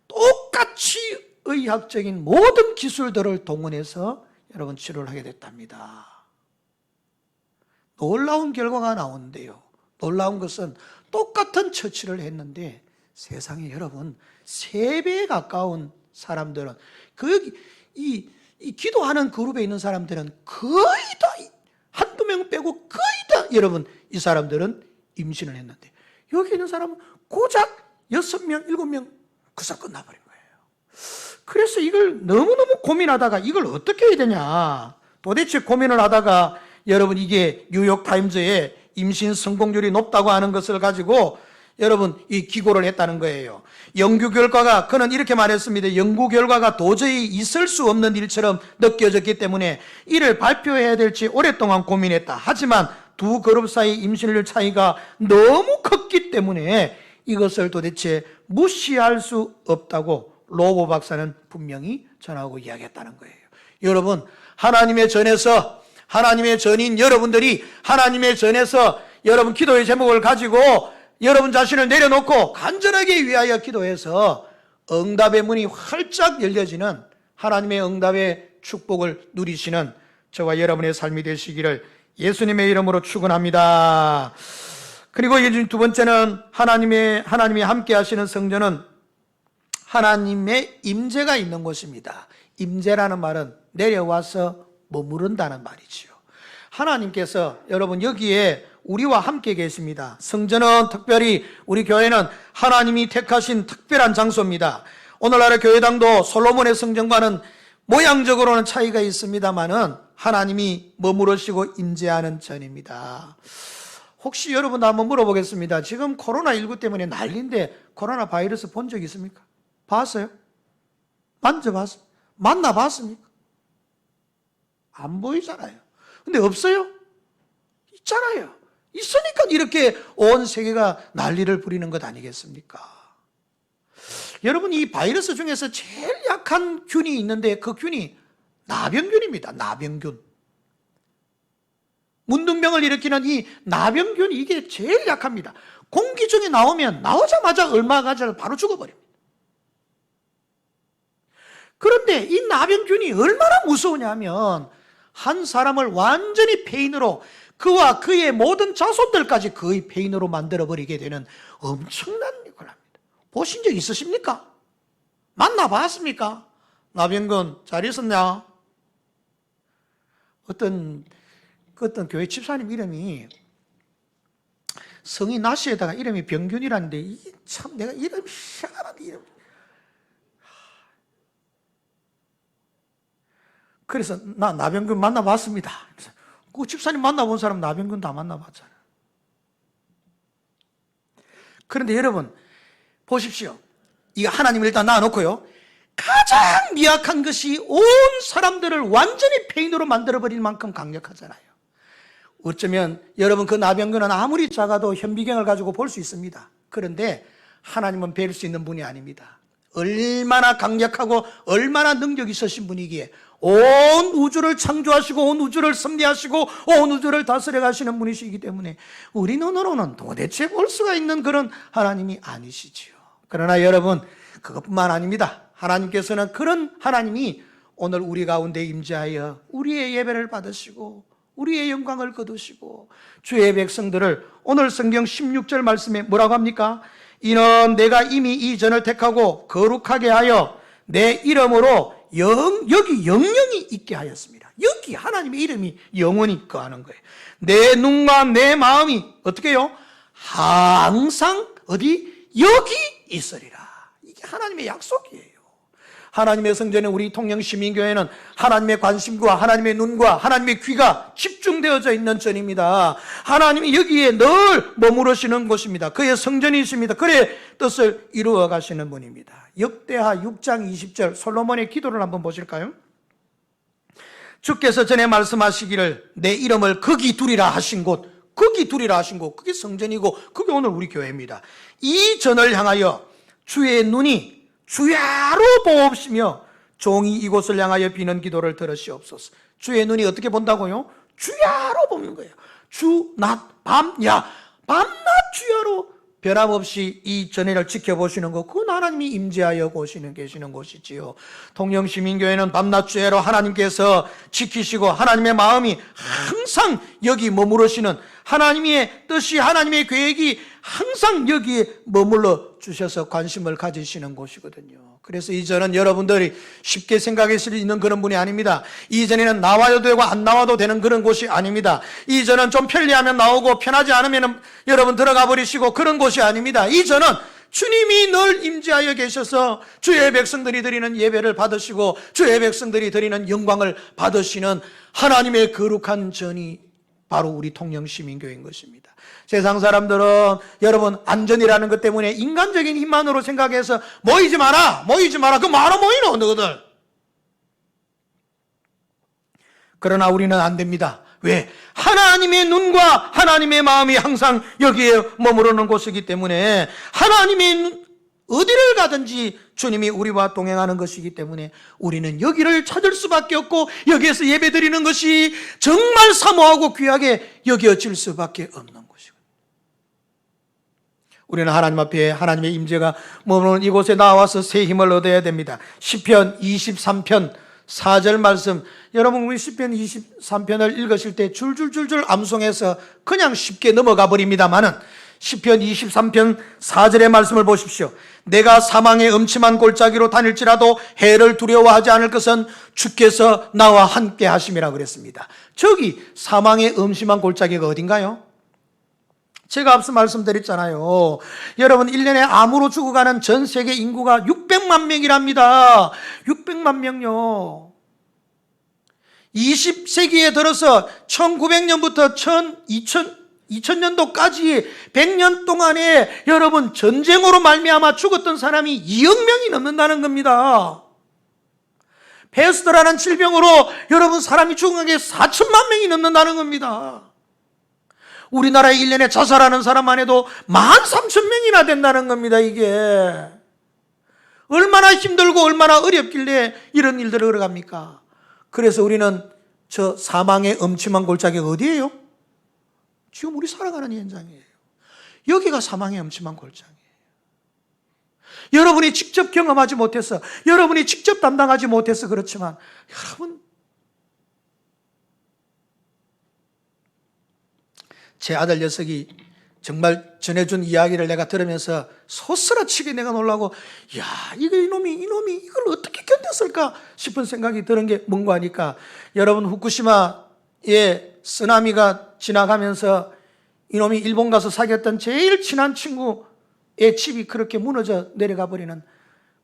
똑같이 의학적인 모든 기술들을 동원해서 여러분 치료를 하게 됐답니다. 놀라운 결과가 나오는데요. 놀라운 것은 똑같은 처치를 했는데 세상에 여러분 3배에 가까운 사람들은 이 기도하는 그룹에 있는 사람들은 거의 다 한두 명 빼고 거의 다 여러분 이 사람들은 임신을 했는데 여기 있는 사람은 고작 6명, 7명 그사 끝나버린 거예요. 그래서 이걸 너무너무 고민하다가 이걸 어떻게 해야 되냐 도대체 고민을 하다가 여러분 이게 뉴욕타임즈에 임신 성공률이 높다고 하는 것을 가지고 여러분 이 기고를 했다는 거예요. 연구 결과가, 그는 이렇게 말했습니다. 연구 결과가 도저히 있을 수 없는 일처럼 느껴졌기 때문에 이를 발표해야 될지 오랫동안 고민했다. 하지만 두 그룹 사이 임신율 차이가 너무 컸기 때문에 이것을 도대체 무시할 수 없다고 로보 박사는 분명히 전하고 이야기했다는 거예요. 여러분, 하나님의 전에서, 하나님의 전인 여러분들이 하나님의 전에서 여러분 기도의 제목을 가지고 여러분 자신을 내려놓고 간절하게 위하여 기도해서 응답의 문이 활짝 열려지는 하나님의 응답의 축복을 누리시는 저와 여러분의 삶이 되시기를 예수님의 이름으로 축원합니다. 그리고 이제 두 번째는 하나님이 함께 하시는 성전은 하나님의 임재가 있는 곳입니다. 임재라는 말은 내려와서 머무른다는 말이지요. 하나님께서 여러분 여기에 우리와 함께 계십니다. 성전은 특별히 우리 교회는 하나님이 택하신 특별한 장소입니다. 오늘날의 교회당도 솔로몬의 성전과는 모양적으로는 차이가 있습니다만은 하나님이 머무르시고 임재하는 전입니다. 혹시 여러분 한번 물어보겠습니다. 지금 코로나19 때문에 난리인데 코로나 바이러스 본 적 있습니까? 봤어요? 만져봤어요? 만나봤습니까? 안 보이잖아요. 근데 없어요? 있잖아요. 있으니까 이렇게 온 세계가 난리를 부리는 것 아니겠습니까? 여러분, 이 바이러스 중에서 제일 약한 균이 있는데 그 균이 나병균입니다. 나병균. 문둥병을 일으키는 이 나병균이 이게 제일 약합니다. 공기 중에 나오자마자 얼마 가지고 바로 죽어버립니다. 그런데 이 나병균이 얼마나 무서우냐면 한 사람을 완전히 폐인으로, 그와 그의 모든 자손들까지 거의 폐인으로 만들어버리게 되는 엄청난 일을 합니다. 보신 적 있으십니까? 만나봤습니까? 나병균 잘 있었냐? 어떤 교회 집사님 이름이 성이 나시에다가 이름이 병균이라는데 참 내가 이름이 희한한 이름. 그래서 나 나병균 만나봤습니다. 그 집사님 만나본 사람 나병균 다 만나봤잖아요. 그런데 여러분 보십시오. 이거 하나님을 일단 놔놓고요. 가장 미약한 것이 온 사람들을 완전히 폐인으로 만들어버릴 만큼 강력하잖아요. 어쩌면 여러분 그 나병균은 아무리 작아도 현미경을 가지고 볼 수 있습니다. 그런데 하나님은 뵐 수 있는 분이 아닙니다. 얼마나 강력하고 얼마나 능력 있으신 분이기에 온 우주를 창조하시고 온 우주를 섭리하시고 온 우주를 다스려 가시는 분이시기 때문에 우리 눈으로는 도대체 볼 수가 있는 그런 하나님이 아니시지요. 그러나 여러분 그것뿐만 아닙니다. 하나님께서는 그런 하나님이 오늘 우리 가운데 임재하여 우리의 예배를 받으시고 우리의 영광을 거두시고 주의 백성들을 오늘 성경 16절 말씀에 뭐라고 합니까? 이는 내가 이미 이 전을 택하고 거룩하게 하여 내 이름으로 여기 영영이 있게 하였습니다. 여기 하나님의 이름이 영원히 거하는 거예요. 내 눈과 내 마음이 어떻게 해요? 항상 어디? 여기 있으리라. 이게 하나님의 약속이에요. 하나님의 성전에 우리 통영시민교회는 하나님의 관심과 하나님의 눈과 하나님의 귀가 집중되어져 있는 전입니다. 하나님이 여기에 늘 머무르시는 곳입니다. 그의 성전이십니다. 그의 뜻을 이루어 가시는 분입니다. 역대하 6장 20절 솔로몬의 기도를 한번 보실까요? 주께서 전에 말씀하시기를 내 이름을 거기 두리라 하신 곳, 거기 두리라 하신 곳, 그게 성전이고 그게 오늘 우리 교회입니다. 이 전을 향하여 주의 눈이 주야로 보옵시며 종이 이곳을 향하여 비는 기도를 들으시옵소서. 주의 눈이 어떻게 본다고요? 주야로 보는 거예요. 주, 낮, 밤, 야, 밤낮 주야로 변함없이 이 전회를 지켜보시는 것, 그건 하나님이 임재하여 계시는 곳이지요. 통영시민교회는 밤낮 주야로 하나님께서 지키시고 하나님의 마음이 항상 여기 머무르시는 하나님의 뜻이, 하나님의 계획이 항상 여기에 머물러 주셔서 관심을 가지시는 곳이거든요. 그래서 이전은 여러분들이 쉽게 생각할 수 있는 그런 분이 아닙니다. 이전에는 나와도 되고 안 나와도 되는 그런 곳이 아닙니다. 이전은 좀 편리하면 나오고 편하지 않으면 여러분 들어가 버리시고 그런 곳이 아닙니다. 이전은 주님이 늘 임재하여 계셔서 주의 백성들이 드리는 예배를 받으시고 주의 백성들이 드리는 영광을 받으시는 하나님의 거룩한 전이 바로 우리 통영시민교회인 것입니다. 세상 사람들은 여러분 안전이라는 것 때문에 인간적인 힘만으로 생각해서 모이지 마라 그 말아 모이노 너희들. 그러나 우리는 안 됩니다. 왜? 하나님의 눈과 하나님의 마음이 항상 여기에 머무르는 곳이기 때문에 하나님의 어디를 가든지 주님이 우리와 동행하는 것이기 때문에 우리는 여기를 찾을 수밖에 없고 여기에서 예배드리는 것이 정말 사모하고 귀하게 여겨질 수밖에 없는 것이거든요. 우리는 하나님 앞에 하나님의 임재가 머무는 이곳에 나와서 새 힘을 얻어야 됩니다. 시편 23편 4절 말씀, 여러분 우리 시편 23편을 읽으실 때 줄줄줄줄 암송해서 그냥 쉽게 넘어가 버립니다마는 시편 23편 4절의 말씀을 보십시오. 내가 사망의 음침한 골짜기로 다닐지라도 해를 두려워하지 않을 것은 주께서 나와 함께 하심이라 그랬습니다. 저기 사망의 음침한 골짜기가 어딘가요? 제가 앞서 말씀드렸잖아요. 여러분 1년에 암으로 죽어가는 전 세계 인구가 600만 명이랍니다. 600만 명요. 20세기에 들어서 1900년부터 2000년도까지 100년 동안에 여러분 전쟁으로 말미암아 죽었던 사람이 2억 명이 넘는다는 겁니다. 패스트라는 질병으로 여러분 사람이 죽은 게 4천만 명이 넘는다는 겁니다. 우리나라에 1년에 자살하는 사람만 해도 13,000명이나 된다는 겁니다. 이게 얼마나 힘들고 얼마나 어렵길래 이런 일들을 걸어갑니까? 그래서 우리는 저 사망의 음침한 골짜기가 어디예요? 지금 우리 살아가는 현장이에요. 여기가 사망의 음침한 골짜기예요. 여러분이 직접 경험하지 못해서, 여러분이 직접 담당하지 못해서 그렇지만, 여러분, 제 아들 녀석이 정말 전해준 이야기를 내가 들으면서 소스라치게 내가 놀라고, 야, 이놈이 이걸 어떻게 견뎠을까 싶은 생각이 드는 게 뭔가 하니까, 여러분 후쿠시마에 쓰나미가 지나가면서 이놈이 일본 가서 사귀었던 제일 친한 친구의 집이 그렇게 무너져 내려가 버리는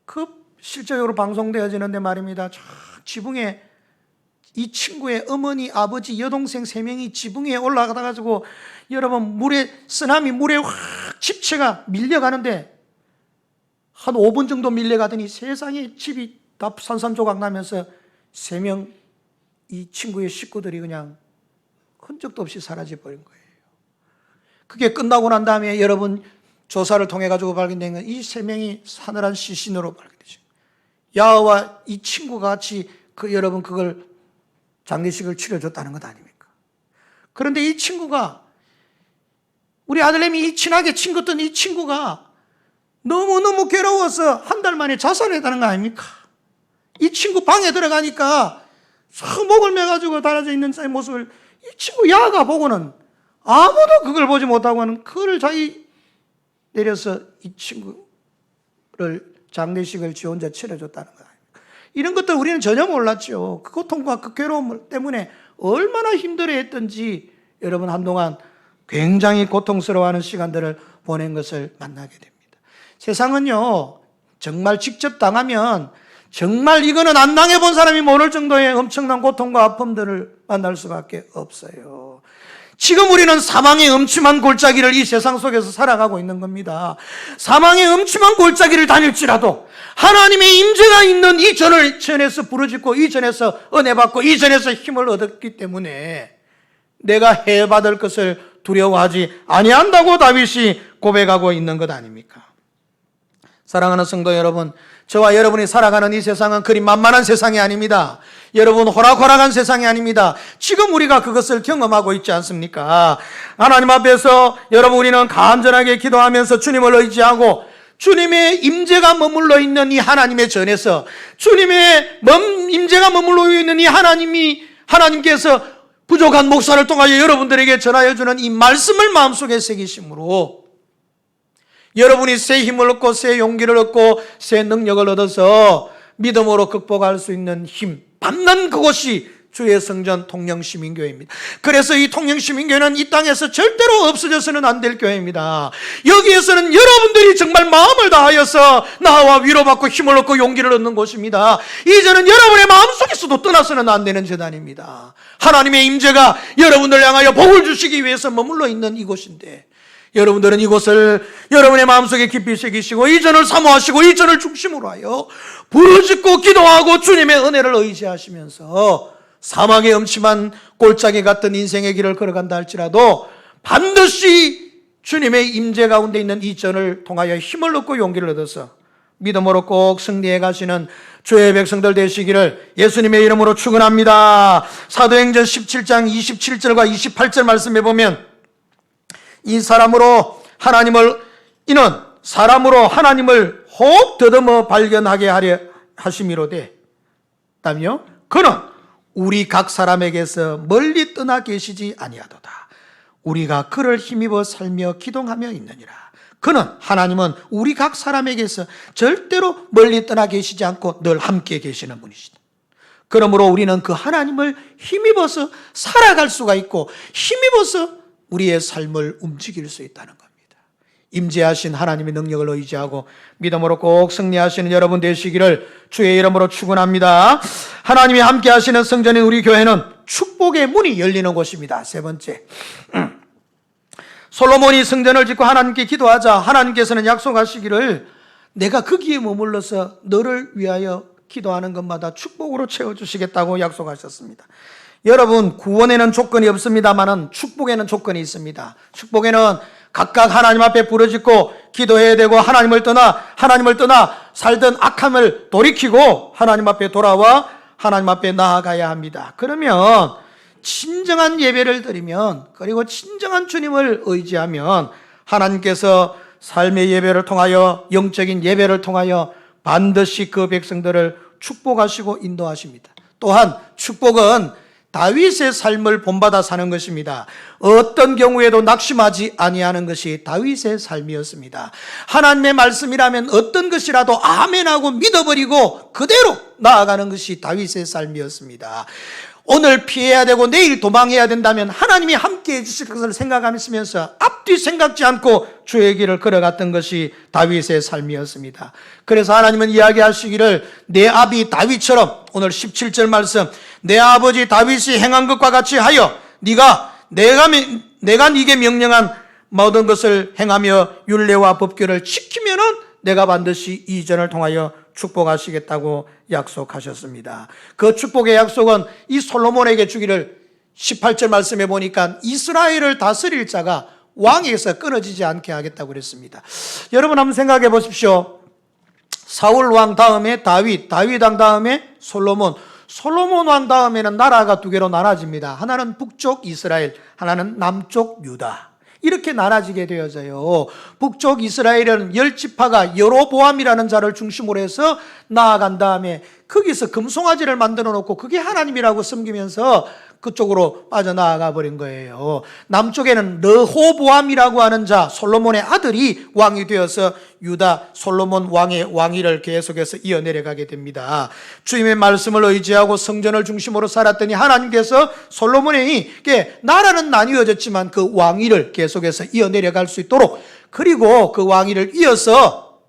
그 실제적으로 방송되어지는데 말입니다. 저 지붕에 이 친구의 어머니, 아버지, 여동생 3명이 지붕 위에 올라가다 가지고 여러분 쓰나미 물에 확 집체가 밀려가는데 한 5분 정도 밀려가더니 세상에 집이 다 산산조각 나면서 3명 이 친구의 식구들이 그냥 흔적도 없이 사라져 버린 거예요. 그게 끝나고 난 다음에 여러분 조사를 통해 가지고 발견된 건 이 3명이 사늘한 시신으로 발견되죠. 야와 이 친구가 같이 여러분 그걸 장례식을 치러줬다는 것 아닙니까? 그런데 이 친구가 우리 아들내미 친하게 친구던 이 친구가 너무너무 괴로워서 한 달 만에 자살했다는 거 아닙니까? 이 친구 방에 들어가니까 목을 매가지고 달아져 있는 자의 모습을 이 친구 야가 보고는 아무도 그걸 보지 못하고는 그걸 자기 내려서 이 친구를 장례식을 지 혼자 치러줬다는 거예요. 이런 것들 우리는 전혀 몰랐죠. 그 고통과 그 괴로움 때문에 얼마나 힘들어했던지 여러분 한동안 굉장히 고통스러워하는 시간들을 보낸 것을 만나게 됩니다. 세상은요 정말 직접 당하면 정말 이거는 안 당해본 사람이 모를 정도의 엄청난 고통과 아픔들을 만날 수밖에 없어요. 지금 우리는 사망의 음침한 골짜기를 이 세상 속에서 살아가고 있는 겁니다. 사망의 음침한 골짜기를 다닐지라도 하나님의 임재가 있는 이 전에서 부르짖고 이 전에서 은혜 받고 이 전에서 힘을 얻었기 때문에 내가 해받을 것을 두려워하지 아니한다고 다윗이 고백하고 있는 것 아닙니까? 사랑하는 성도 여러분, 저와 여러분이 살아가는 이 세상은 그리 만만한 세상이 아닙니다. 여러분 호락호락한 세상이 아닙니다. 지금 우리가 그것을 경험하고 있지 않습니까? 하나님 앞에서 여러분 우리는 간절하게 기도하면서 주님을 의지하고 주님의 임재가 머물러 있는 이 하나님의 전에서 주님의 임재가 머물러 있는 이 하나님께서 부족한 목사를 통하여 여러분들에게 전하여 주는 이 말씀을 마음속에 새기심으로 여러분이 새 힘을 얻고 새 용기를 얻고 새 능력을 얻어서 믿음으로 극복할 수 있는 힘 받는 그것이 주의 성전 통영시민교회입니다. 그래서 이 통영시민교회는 이 땅에서 절대로 없어져서는 안 될 교회입니다. 여기에서는 여러분들이 정말 마음을 다하여서 나와 위로받고 힘을 얻고 용기를 얻는 곳입니다. 이제는 여러분의 마음속에서도 떠나서는 안 되는 재단입니다. 하나님의 임재가 여러분들을 향하여 복을 주시기 위해서 머물러 있는 이곳인데, 여러분들은 이곳을 여러분의 마음속에 깊이 새기시고 이전을 사모하시고 이전을 중심으로 하여 부르짖고 기도하고 주님의 은혜를 의지하시면서 사망의 음침한 골짜기 같은 인생의 길을 걸어간다 할지라도 반드시 주님의 임재 가운데 있는 이 전을 통하여 힘을 얻고 용기를 얻어서 믿음으로 꼭 승리해 가시는 주의 백성들 되시기를 예수님의 이름으로 축원합니다. 사도행전 17장 27절과 28절 말씀해 보면 이는 사람으로 하나님을 혹 더듬어 발견하게 하려 하심이로되 다음요 그는 우리 각 사람에게서 멀리 떠나 계시지 아니하도다. 우리가 그를 힘입어 살며 기동하며 있느니라. 하나님은 우리 각 사람에게서 절대로 멀리 떠나 계시지 않고 늘 함께 계시는 분이시다. 그러므로 우리는 그 하나님을 힘입어서 살아갈 수가 있고 힘입어서 우리의 삶을 움직일 수 있다는 겁니다. 임재하신 하나님의 능력을 의지하고 믿음으로 꼭 승리하시는 여러분 되시기를 주의 이름으로 축원합니다. 하나님이 함께 하시는 성전인 우리 교회는 축복의 문이 열리는 곳입니다. 세 번째, 솔로몬이 성전을 짓고 하나님께 기도하자 하나님께서는 약속하시기를 내가 거기에 머물러서 너를 위하여 기도하는 것마다 축복으로 채워주시겠다고 약속하셨습니다. 여러분, 구원에는 조건이 없습니다만 축복에는 조건이 있습니다. 축복에는 각각 하나님 앞에 부르짖고 기도해야 되고 하나님을 떠나 살던 악함을 돌이키고 하나님 앞에 돌아와 하나님 앞에 나아가야 합니다. 그러면 진정한 예배를 드리면, 그리고 진정한 주님을 의지하면 하나님께서 삶의 예배를 통하여, 영적인 예배를 통하여 반드시 그 백성들을 축복하시고 인도하십니다. 또한 축복은 다윗의 삶을 본받아 사는 것입니다. 어떤 경우에도 낙심하지 아니하는 것이 다윗의 삶이었습니다. 하나님의 말씀이라면 어떤 것이라도 아멘하고 믿어버리고 그대로 나아가는 것이 다윗의 삶이었습니다. 오늘 피해야 되고 내일 도망해야 된다면 하나님이 함께해 주실 것을 생각하면서 앞뒤 생각지 않고 주의 길을 걸어갔던 것이 다윗의 삶이었습니다. 그래서 하나님은 이야기하시기를 내 아비 다윗처럼, 오늘 17절 말씀, 내 아버지 다윗이 행한 것과 같이 하여 내가 네게 명령한 모든 것을 행하며 율례와 법규를 지키면은 내가 반드시 이 전을 통하여 축복하시겠다고 약속하셨습니다. 그 축복의 약속은 이 솔로몬에게 주기를 18절 말씀해 보니까 이스라엘을 다스릴 자가 왕에게서 끊어지지 않게 하겠다고 그랬습니다. 여러분 한번 생각해 보십시오. 사울 왕 다음에 다윗 왕 다음에 솔로몬 왕 다음에는 나라가 두 개로 나눠집니다. 하나는 북쪽 이스라엘, 하나는 남쪽 유다. 이렇게 나눠지게 되어져요. 북쪽 이스라엘은 10지파가 여로보암이라는 자를 중심으로 해서 나아간 다음에 거기서 금송아지를 만들어 놓고 그게 하나님이라고 섬기면서 그쪽으로 빠져나가 버린 거예요. 남쪽에는 르호보암이라고 하는 자, 솔로몬의 아들이 왕이 되어서 유다 솔로몬 왕의 왕위를 계속해서 이어내려가게 됩니다. 주님의 말씀을 의지하고 성전을 중심으로 살았더니 하나님께서 솔로몬에게 나라는 나뉘어졌지만 그 왕위를 계속해서 이어내려갈 수 있도록, 그리고 그 왕위를 이어서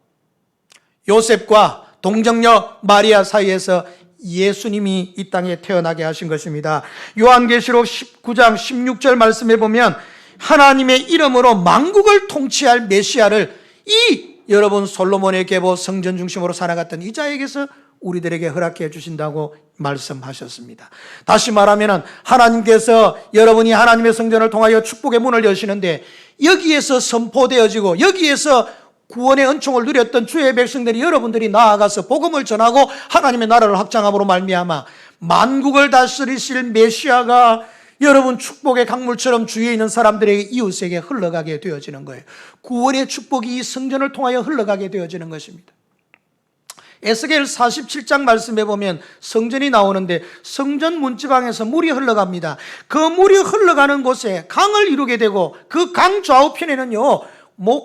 요셉과 동정녀 마리아 사이에서 예수님이 이 땅에 태어나게 하신 것입니다. 요한계시록 19장 16절 말씀해 보면 하나님의 이름으로 만국을 통치할 메시아를 여러분 솔로몬의 계보 성전 중심으로 살아갔던 이 자에게서 우리들에게 허락해 주신다고 말씀하셨습니다. 다시 말하면 하나님께서 여러분이 하나님의 성전을 통하여 축복의 문을 여시는데 여기에서 선포되어지고 여기에서 구원의 은총을 누렸던 주의 백성들이, 여러분들이 나아가서 복음을 전하고 하나님의 나라를 확장함으로 말미암아 만국을 다스리실 메시아가 여러분 축복의 강물처럼 주위에 있는 사람들에게, 이웃에게 흘러가게 되어지는 거예요. 구원의 축복이 이 성전을 통하여 흘러가게 되어지는 것입니다. 에스겔 47장 말씀해 보면 성전이 나오는데 성전 문지방에서 물이 흘러갑니다. 그 물이 흘러가는 곳에 강을 이루게 되고 그 강 좌우편에는요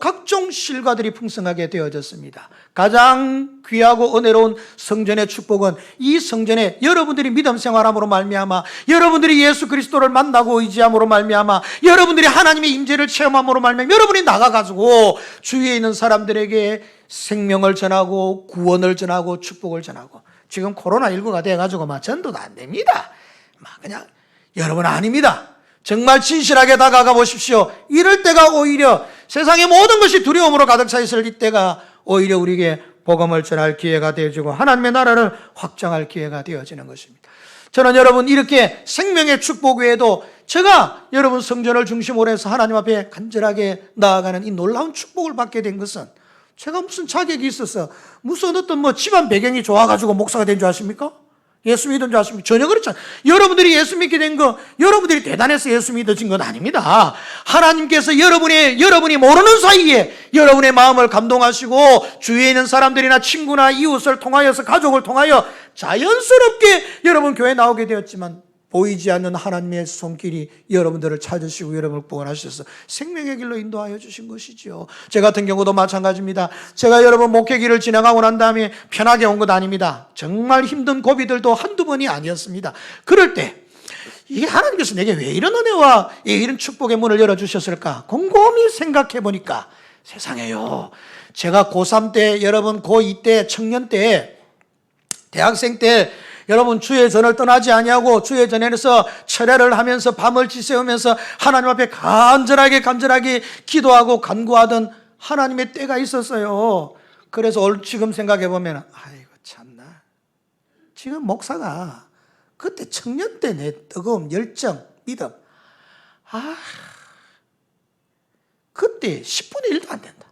각종 실과들이 풍성하게 되어졌습니다. 가장 귀하고 은혜로운 성전의 축복은 이 성전에 여러분들이 믿음 생활함으로 말미암아, 여러분들이 예수 그리스도를 만나고 의지함으로 말미암아, 여러분들이 하나님의 임재를 체험함으로 말미암아 여러분이 나가가지고 주위에 있는 사람들에게 생명을 전하고 구원을 전하고 축복을 전하고, 지금 코로나19가 돼가지고 전도도 안 됩니다. 그냥 여러분 아닙니다. 정말 진실하게 다가가 보십시오. 이럴 때가 오히려 세상의 모든 것이 두려움으로 가득 차 있을 이때가 오히려 우리에게 복음을 전할 기회가 되어지고 하나님의 나라를 확장할 기회가 되어지는 것입니다. 저는 여러분 이렇게 생명의 축복 외에도 제가 여러분 성전을 중심으로 해서 하나님 앞에 간절하게 나아가는 이 놀라운 축복을 받게 된 것은 제가 무슨 자격이 있어서 무슨 어떤 집안 배경이 좋아가지고 목사가 된 줄 아십니까? 예수 믿은 줄 아십니까? 전혀 그렇지 않아요. 여러분들이 예수 믿게 된 거, 여러분들이 대단해서 예수 믿어진 건 아닙니다. 하나님께서 여러분이 모르는 사이에 여러분의 마음을 감동하시고 주위에 있는 사람들이나 친구나 이웃을 통하여서, 가족을 통하여 자연스럽게 여러분 교회에 나오게 되었지만 보이지 않는 하나님의 손길이 여러분들을 찾으시고 여러분을 구원하셔서 생명의 길로 인도하여 주신 것이죠. 제 같은 경우도 마찬가지입니다. 제가 여러분 목회길을 진행하고 난 다음에 편하게 온 것 아닙니다. 정말 힘든 고비들도 한두 번이 아니었습니다. 그럴 때 이게 하나님께서 내게 왜 이런 은혜와 이런 축복의 문을 열어주셨을까 곰곰이 생각해 보니까 세상에요, 제가 고3 때, 여러분 고2 때, 청년 때, 대학생 때 여러분 주의 전을 떠나지 아니하고 주의 전에서 철야를 하면서 밤을 지새우면서 하나님 앞에 간절하게 기도하고 간구하던 하나님의 때가 있었어요. 그래서 지금 생각해 보면 아이고 참나, 지금 목사가 그때 청년 때 내 뜨거움, 열정, 믿음, 그때 10분의 1도 안 된다.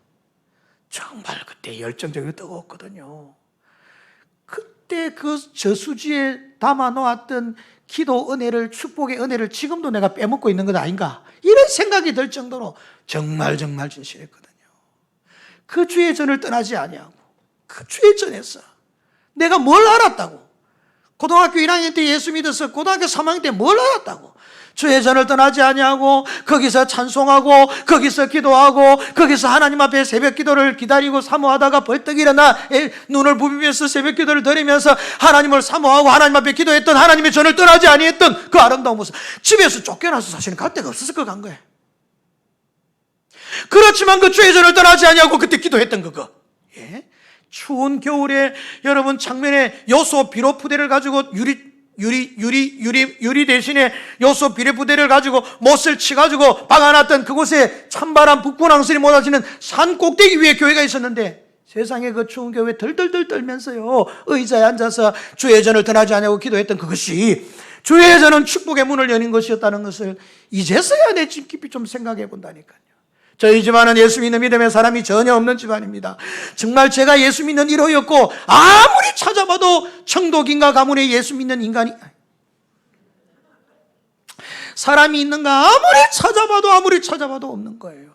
정말 그때 열정적이고 뜨거웠거든요. 그때 그 저수지에 담아놓았던 기도 은혜를, 축복의 은혜를 지금도 내가 빼먹고 있는 것 아닌가, 이런 생각이 들 정도로 정말 진실했거든요. 그 주의 전을 떠나지 아니하고 그 주의 전에서 내가 뭘 알았다고, 고등학교 1학년 때 예수 믿어서 고등학교 3학년 때 뭘 알았다고, 주의 전을 떠나지 아니하고 거기서 찬송하고 거기서 기도하고 거기서 하나님 앞에 새벽 기도를 기다리고 사모하다가 벌떡 일어나 눈을 부비면서 새벽 기도를 드리면서 하나님을 사모하고 하나님 앞에 기도했던, 하나님의 전을 떠나지 아니했던 그 아름다운 모습, 집에서 쫓겨나서 사실은 갈 데가 없었을 거 간 거예요. 그렇지만 그 주의 전을 떠나지 아니하고 그때 기도했던 그거, 추운 겨울에 여러분 창면에 요소 비료 부대를 가지고 유리 대신에 요소 비료 부대를 가지고 못을 치가지고 박아놨던 그곳에 찬바람 북부낭설이 몰아치는 산 꼭대기 위에 교회가 있었는데, 세상에 그 추운 겨울에 덜덜덜 떨면서요 의자에 앉아서 주의 전을 떠나지 않냐고 기도했던 그것이 주의 전은 축복의 문을 여는 것이었다는 것을 이제서야 내 깊이 좀 생각해 본다니까요. 저희 집안은 예수 믿는 믿음의 사람이 전혀 없는 집안입니다. 정말 제가 예수 믿는 1호였고 아무리 찾아봐도 청도긴가 가문에 예수 믿는 인간이, 사람이 있는가 아무리 찾아봐도 없는 거예요.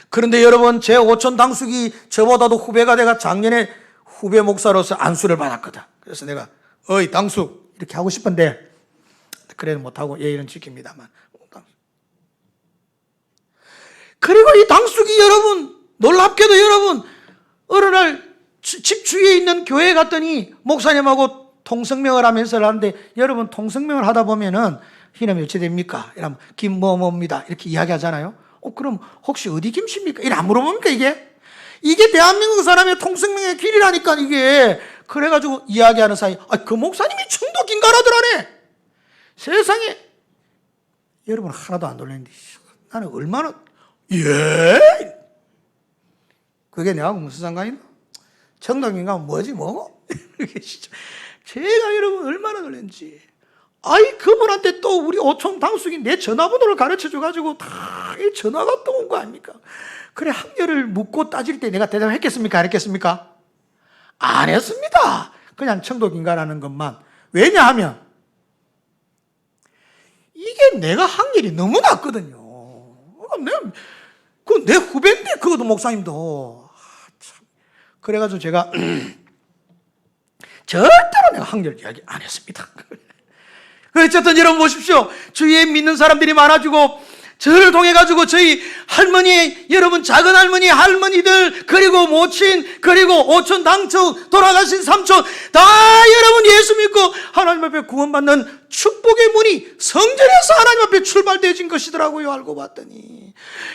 그런데 여러분, 제 오촌 당숙이 저보다도 후배가 돼가 작년에 후배 목사로서 안수를 받았거든. 그래서 내가 어이 당숙 이렇게 하고 싶은데 그래도 못하고 예의는 지킵니다만, 그리고 이 당숙이 여러분 놀랍게도 여러분 어느 날 집 주위에 있는 교회에 갔더니 목사님하고 통성명을 하면서 하는데, 여러분 통성명을 하다 보면은 이름이 어찌 됩니까? 이러면 김뭐뭐입니다 이렇게 이야기하잖아요. 그럼 혹시 어디 김씨입니까? 이래 안 물어봅니까? 이게 대한민국 사람의 통성명의 길이라니까 이게. 그래가지고 이야기하는 사이 그 목사님이 청도 김가라더라네. 세상에 여러분 하나도 안 놀랐는데 나는 얼마나 그게 내하고 무슨 상관이나? 청도 김가면 뭐지 뭐고? 이렇게 진짜 제가 여러분 얼마나 놀랐는지. 그분한테 또 우리 오촌 당숙이 내 전화번호를 가르쳐 줘가지고 다 이 전화가 또 온 거 아닙니까? 그래 학렬을 묻고 따질 때 내가 대답했겠습니까? 안 했겠습니까? 안 했습니다. 그냥 청도긴가라는 것만. 왜냐하면 이게 내가 학렬이 너무 낮거든요. 내 후배인데 그것도 목사님도. 그래가지고 제가 절대로 내가 학렬 이야기 안 했습니다. 어쨌든 여러분 보십시오. 주위에 믿는 사람들이 많아지고 저를 통해 가지고 저희 할머니, 여러분 작은 할머니, 할머니들, 그리고 모친, 그리고 오촌, 당촌, 돌아가신 삼촌 다 여러분 예수 믿고 하나님 앞에 구원받는 축복의 문이 성전에서 하나님 앞에 출발되어진 것이더라고요. 알고 봤더니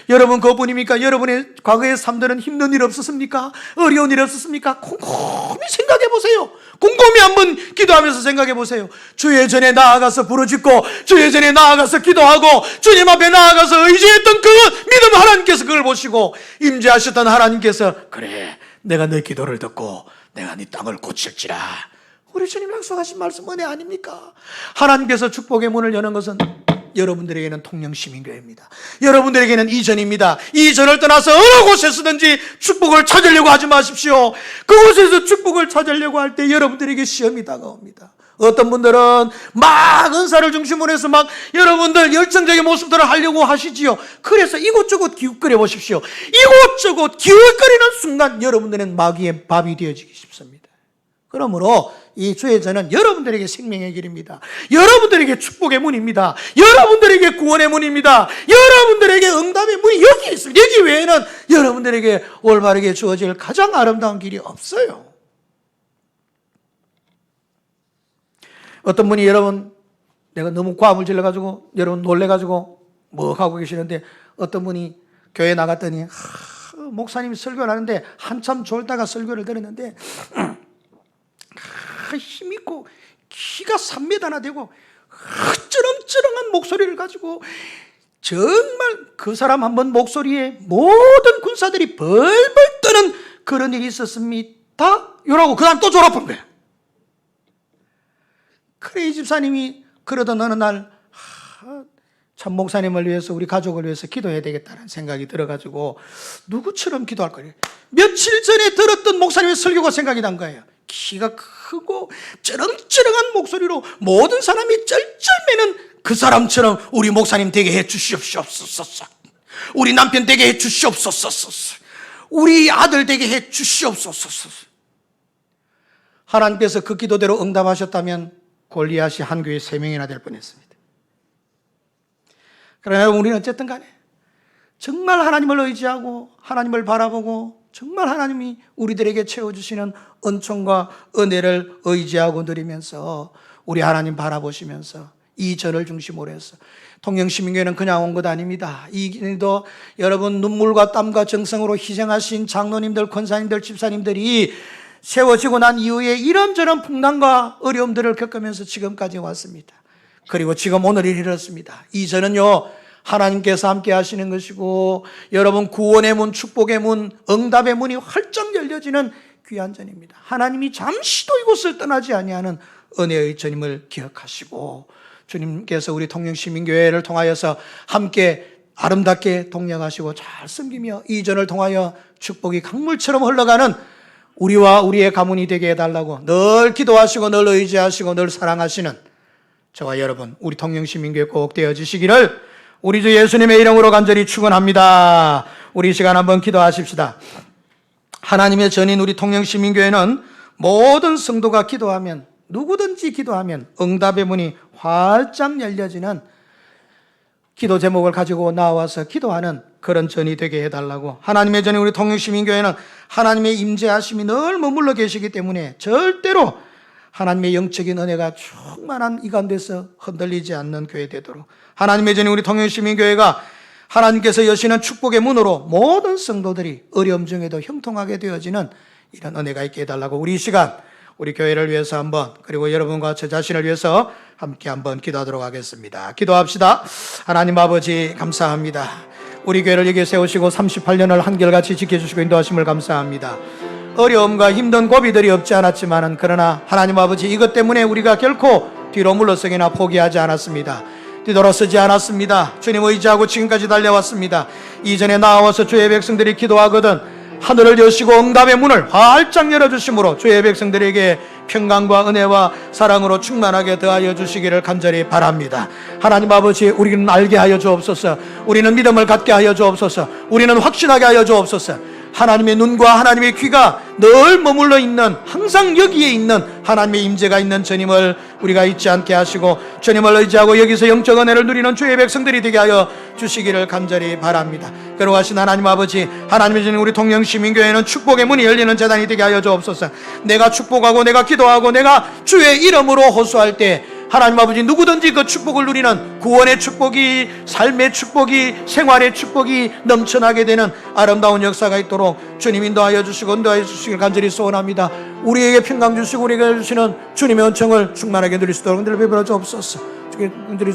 여러분 그분입니까? 여러분의 과거의 삶들은 힘든 일 없었습니까? 어려운 일 없었습니까? 곰곰이 생각해 보세요. 곰곰이 한번 기도하면서 생각해 보세요. 주의 전에 나아가서 부르짖고 주의 전에 나아가서 기도하고 주님 앞에 나아가서 의지했던 그 믿음, 하나님께서 그걸 보시고 임재하셨던 하나님께서 그래 내가 너 기도를 듣고 내가 네 땅을 고칠지라. 우리 주님 약속하신 말씀 은혜 아닙니까? 하나님께서 축복의 문을 여는 것은 여러분들에게는 통영시민교회입니다. 여러분들에게는 이전입니다. 이전을 떠나서 어느 곳에서든지 축복을 찾으려고 하지 마십시오. 그곳에서 축복을 찾으려고 할 때 여러분들에게 시험이 다가옵니다. 어떤 분들은 막 은사를 중심으로 해서 막 여러분들 열정적인 모습들을 하려고 하시지요. 그래서 이곳저곳 기웃거려 보십시오. 이곳저곳 기웃거리는 순간 여러분들은 마귀의 밥이 되어지기 쉽습니다. 그러므로 이 주의 전은 여러분들에게 생명의 길입니다. 여러분들에게 축복의 문입니다. 여러분들에게 구원의 문입니다. 여러분들에게 응답의 문이 여기 있습니다. 여기 외에는 여러분들에게 올바르게 주어질 가장 아름다운 길이 없어요. 어떤 분이 여러분 내가 너무 과음을 질러가지고 여러분 놀래가지고 뭐 하고 계시는데 어떤 분이 교회 나갔더니 목사님이 설교를 하는데 한참 졸다가 설교를 들었는데 힘있고 키가 3m나 되고 쩌렁쩌렁한 목소리를 가지고 정말 그 사람 한번 목소리에 모든 군사들이 벌벌 떠는 그런 일이 있었습니다. 이러고 그 다음 또 졸업한 거야. 그래 이 집사님이 그러던 어느 날 참 목사님을 위해서 우리 가족을 위해서 기도해야 되겠다는 생각이 들어가지고 누구처럼 기도할 거예요. 며칠 전에 들었던 목사님의 설교가 생각이 난 거예요. 키가 크고 쩌렁쩌렁한 목소리로 모든 사람이 쩔쩔매는 그 사람처럼 우리 목사님 되게 해 주시옵소서. 우리 남편 되게 해 주시옵소서. 우리 아들 되게 해 주시옵소서. 하나님께서 그 기도대로 응답하셨다면 골리앗이 한 교회 3명이나 될 뻔했습니다. 그러나 우리는 어쨌든 간에 정말 하나님을 의지하고 하나님을 바라보고 정말 하나님이 우리들에게 채워주시는 은총과 은혜를 의지하고 누리면서 우리 하나님 바라보시면서 이 전을 중심으로 해서 통영시민교회는 그냥 온 것 아닙니다. 이 길도 여러분 눈물과 땀과 정성으로 희생하신 장로님들, 권사님들, 집사님들이 세워지고 난 이후에 이런저런 풍랑과 어려움들을 겪으면서 지금까지 왔습니다. 그리고 지금 오늘이 이렇습니다. 이 전은요 하나님께서 함께 하시는 것이고 여러분 구원의 문, 축복의 문, 응답의 문이 활짝 열려지는 귀한 전입니다. 하나님이 잠시도 이곳을 떠나지 아니하는 은혜의 전임을 기억하시고 주님께서 우리 통영시민교회를 통하여서 함께 아름답게 동력하시고 잘 섬기며 이 전을 통하여 축복이 강물처럼 흘러가는 우리와 우리의 가문이 되게 해달라고 늘 기도하시고 늘 의지하시고 늘 사랑하시는 저와 여러분 우리 통영시민교회 꼭 되어지시기를 우리 주 예수님의 이름으로 간절히 축원합니다. 우리 이 시간 한번 기도하십시다. 하나님의 전인 우리 통영시민교회는 모든 성도가 기도하면 누구든지 기도하면 응답의 문이 활짝 열려지는 기도 제목을 가지고 나와서 기도하는 그런 전이 되게 해달라고 하나님의 전인 우리 통영시민교회는 하나님의 임재하심이 늘 머물러 계시기 때문에 절대로 하나님의 영적인 은혜가 충만한 이 가운데서 흔들리지 않는 교회 되도록 하나님의 전인 우리 통영시민교회가 하나님께서 여시는 축복의 문으로 모든 성도들이 어려움 중에도 형통하게 되어지는 이런 은혜가 있게 해달라고 우리 이 시간 우리 교회를 위해서 한번 그리고 여러분과 저 자신을 위해서 함께 한번 기도하도록 하겠습니다. 기도합시다. 하나님 아버지 감사합니다. 우리 교회를 여기에 세우시고 38년을 한결같이 지켜주시고 인도하심을 감사합니다. 어려움과 힘든 고비들이 없지 않았지만은 그러나 하나님 아버지 이것 때문에 우리가 결코 뒤로 물러서기나 포기하지 않았습니다. 뒤돌아서지 않았습니다. 주님 의지하고 지금까지 달려왔습니다. 이전에 나와서 주의 백성들이 기도하거든 하늘을 여시고 응답의 문을 활짝 열어주심으로 주의 백성들에게 평강과 은혜와 사랑으로 충만하게 더하여 주시기를 간절히 바랍니다. 하나님 아버지 우리는 알게 하여 주옵소서. 우리는 믿음을 갖게 하여 주옵소서. 우리는 확신하게 하여 주옵소서. 하나님의 눈과 하나님의 귀가 늘 머물러 있는, 항상 여기에 있는 하나님의 임재가 있는 주님을 우리가 잊지 않게 하시고, 주님을 의지하고 여기서 영적 은혜를 누리는 주의 백성들이 되게 하여 주시기를 간절히 바랍니다. 거룩하신 하나님 아버지, 하나님의 주님, 우리 통영시민교회는 축복의 문이 열리는 재단이 되게 하여 주옵소서. 내가 축복하고 내가 기도하고 내가 주의 이름으로 호소할 때 하나님 아버지, 누구든지 그 축복을 누리는 구원의 축복이, 삶의 축복이, 생활의 축복이 넘쳐나게 되는 아름다운 역사가 있도록 주님 인도하여 주시고 인도하여 주시길 간절히 소원합니다. 우리에게 평강 주시고 우리에게 주시는 주님의 은총을 충만하게 누릴 수 있도록 은혜를 베풀어 주옵소서. 주님들이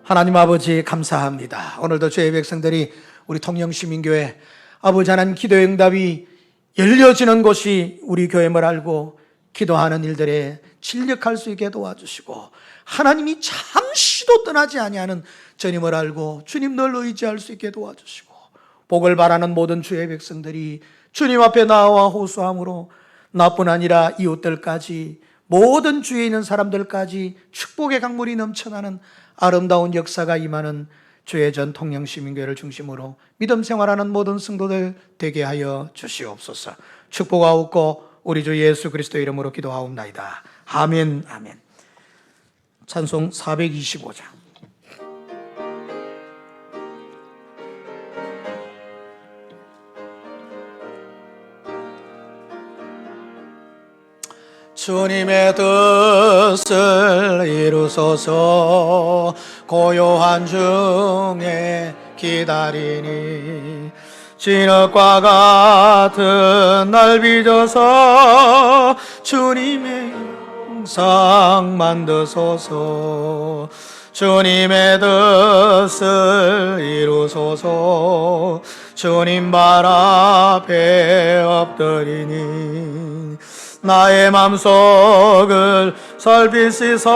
하나님 아버지, 감사합니다. 오늘도 주의 백성들이 우리 통영시민교회 아버지 하나님 기도의 응답이 열려지는 곳이 우리 교회임을 알고 기도하는 일들에 진력할 수 있게 도와주시고, 하나님이 잠시도 떠나지 아니하는 주님을 알고 주님 늘 의지할 수 있게 도와주시고, 복을 바라는 모든 주의 백성들이 주님 앞에 나와 호소함으로 나뿐 아니라 이웃들까지, 모든 주위에 있는 사람들까지 축복의 강물이 넘쳐나는 아름다운 역사가 임하는 주의 전 통영시민교회를 중심으로 믿음 생활하는 모든 성도들 되게 하여 주시옵소서. 축복하옵고 우리 주 예수 그리스도 이름으로 기도하옵나이다. 아멘. 아멘. 찬송 425장. 주님의 뜻을 이루소서. 고요한 중에 기다리니 진흙과 같은 날 빚어서 주님의 영상 만드소서. 주님의 뜻을 이루소서. 주님 발 앞에 엎드리니 나의 맘속을 살피시서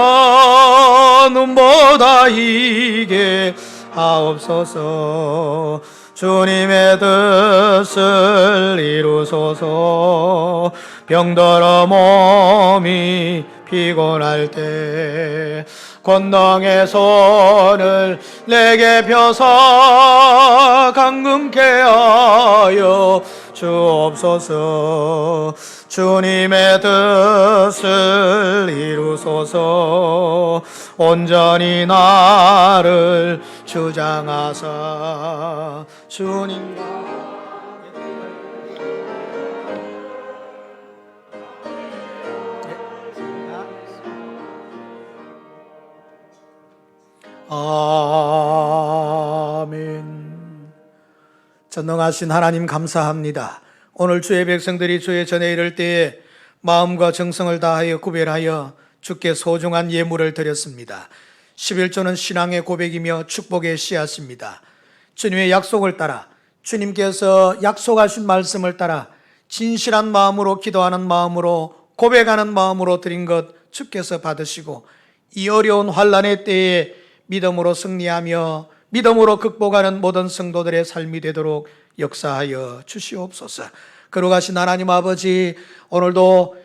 눈보다 이게 하옵소서. 주님의 뜻을 이루소서. 병들어 몸이 피곤할 때 권능의 손을 내게 펴서 강건케 하여 주옵소서. 주님의 뜻을 이루소서. 온전히 나를 주장하사 주님과 아멘. 전능하신 하나님 감사합니다. 오늘 주의 백성들이 주의 전에 이를 때에 마음과 정성을 다하여 구별하여 주께 소중한 예물을 드렸습니다. 11조는 신앙의 고백이며 축복의 씨앗입니다. 주님의 약속을 따라, 주님께서 약속하신 말씀을 따라 진실한 마음으로 기도하는 마음으로 고백하는 마음으로 드린 것 주께서 받으시고, 이 어려운 환난의 때에 믿음으로 승리하며 믿음으로 극복하는 모든 성도들의 삶이 되도록 역사하여 주시옵소서. 거룩하신 하나님 아버지, 오늘도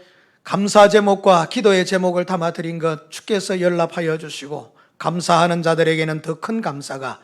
감사 제목과 기도의 제목을 담아 드린 것 주께서 연락하여 주시고, 감사하는 자들에게는 더 큰 감사가,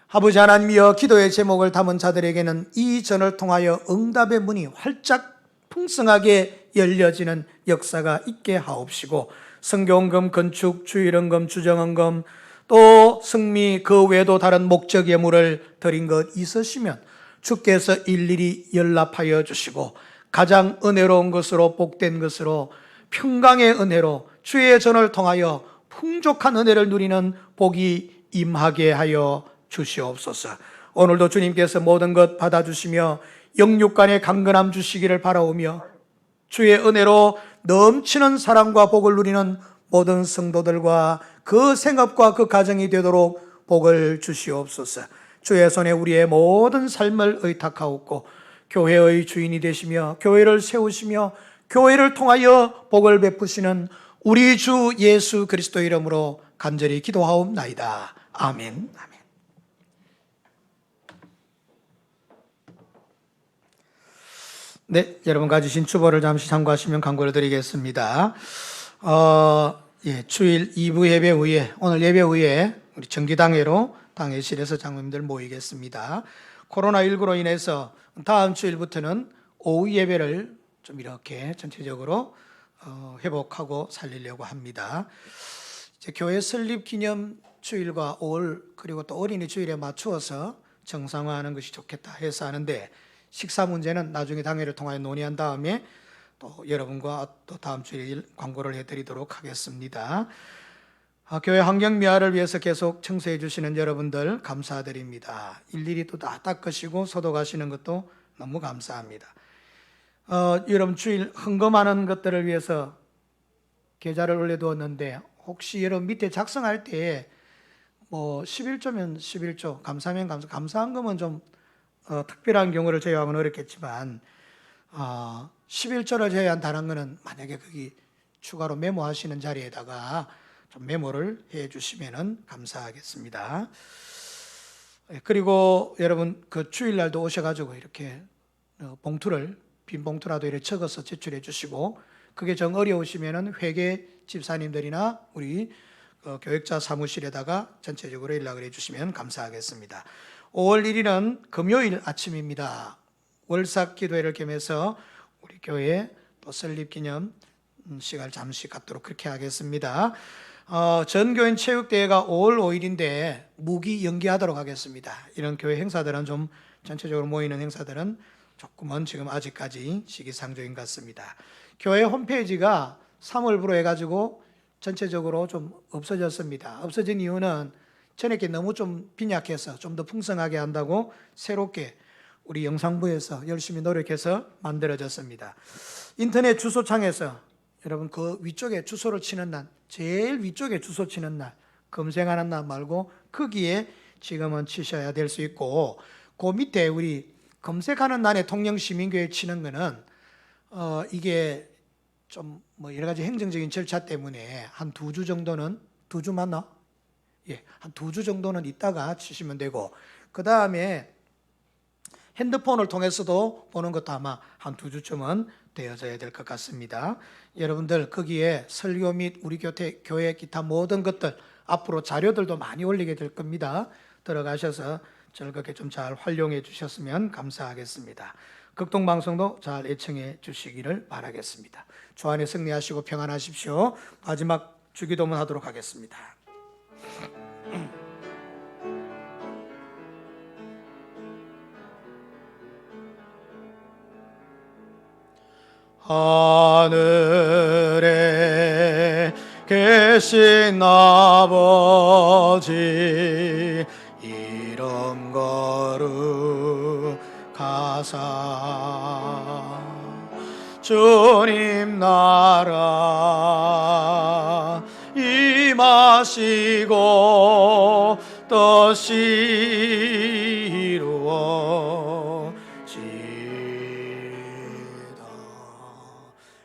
아버지 하나님이여 기도의 제목을 담은 자들에게는 이 전을 통하여 응답의 문이 활짝 풍성하게 열려지는 역사가 있게 하옵시고, 성교원금, 건축, 주일원금, 주정원금, 또 승미 그 외에도 다른 목적 예물을 드린 것 있으시면 주께서 일일이 연락하여 주시고, 가장 은혜로운 것으로 복된 것으로 평강의 은혜로 주의 전을 통하여 풍족한 은혜를 누리는 복이 임하게 하여 주시옵소서. 오늘도 주님께서 모든 것 받아주시며 영육간의 강건함 주시기를 바라오며, 주의 은혜로 넘치는 사랑과 복을 누리는 모든 성도들과 그 생업과 그 가정이 되도록 복을 주시옵소서. 주의 손에 우리의 모든 삶을 의탁하옵고, 교회의 주인이 되시며 교회를 세우시며 교회를 통하여 복을 베푸시는 우리 주 예수 그리스도 이름으로 간절히 기도하옵나이다. 아멘. 아멘. 네, 여러분 가지신 주보를 잠시 참고하시면 강구를 드리겠습니다. 주일 2부 예배 후에, 오늘 예배 후에 우리 정기당회로 당회실에서 장로님들 모이겠습니다. 코로나19로 인해서 다음 주일부터는 오후 예배를 좀 이렇게 전체적으로 회복하고 살리려고 합니다. 이제 교회 설립 기념 주일과 5월 그리고 또 어린이 주일에 맞추어서 정상화하는 것이 좋겠다 해서 하는데, 식사 문제는 나중에 당회를 통하여 논의한 다음에 또 여러분과 또 다음 주에 광고를 해드리도록 하겠습니다. 교회 환경 미화를 위해서 계속 청소해 주시는 여러분들 감사드립니다. 일일이 또 다 닦으시고 소독하시는 것도 너무 감사합니다. 여러분 주일 헌금하는 것들을 위해서 계좌를 올려두었는데, 혹시 여러분 밑에 작성할 때 뭐 11조면 11조, 감사하면 감사한금은 좀 특별한 경우를 제외하고는 어렵겠지만 11조를 제외한다는 것은 만약에 거기 추가로 메모하시는 자리에다가 좀 메모를 해 주시면 감사하겠습니다. 그리고 여러분 그 주일날도 오셔가지고 이렇게 봉투를, 빈 봉투라도 이렇게 적어서 제출해 주시고, 그게 정 어려우시면은 회계 집사님들이나 우리 교역자 사무실에다가 전체적으로 연락을 해주시면 감사하겠습니다. 5월 1일은 금요일 아침입니다. 월삭 기도회를 겸해서 우리 교회 또 설립 기념 시간을 잠시 갖도록 그렇게 하겠습니다. 전교인 체육대회가 5월 5일인데 무기 연기하도록 하겠습니다. 이런 교회 행사들은 좀 전체적으로 모이는 행사들은 조금은 지금 아직까지 시기상조인 것 같습니다. 교회 홈페이지가 3월부로 해가지고 전체적으로 좀 없어졌습니다. 없어진 이유는 전에 너무 좀 빈약해서 좀 더 풍성하게 한다고 새롭게 우리 영상부에서 열심히 노력해서 만들어졌습니다. 인터넷 주소창에서 여러분 그 위쪽에 주소를 치는 날, 제일 위쪽에 주소 치는 날, 검색하는 날 말고 거기에 지금은 치셔야 될 수 있고, 그 밑에 우리 검색하는 날에 통영시민교회 치는 거는 이게 좀 뭐 여러 가지 행정적인 절차 때문에 한 2주 정도는, 2주 맞나? 예, 한 2주 정도는 있다가 치시면 되고, 그 다음에 핸드폰을 통해서도 보는 것도 아마 한 2주쯤은 되어져야 될 것 같습니다. 여러분들 거기에 설교 및 우리 교회 기타 모든 것들, 앞으로 자료들도 많이 올리게 될 겁니다. 들어가셔서 즐겁게 좀 잘 활용해 주셨으면 감사하겠습니다. 극동방송도 잘 애청해 주시기를 바라겠습니다. 주 안에 승리하시고 평안하십시오. 마지막 주기도문 하도록 하겠습니다. 하늘에 계신 아버지, 이름 거룩하사 주님 나라 임하시고 뜻이 이루어지다.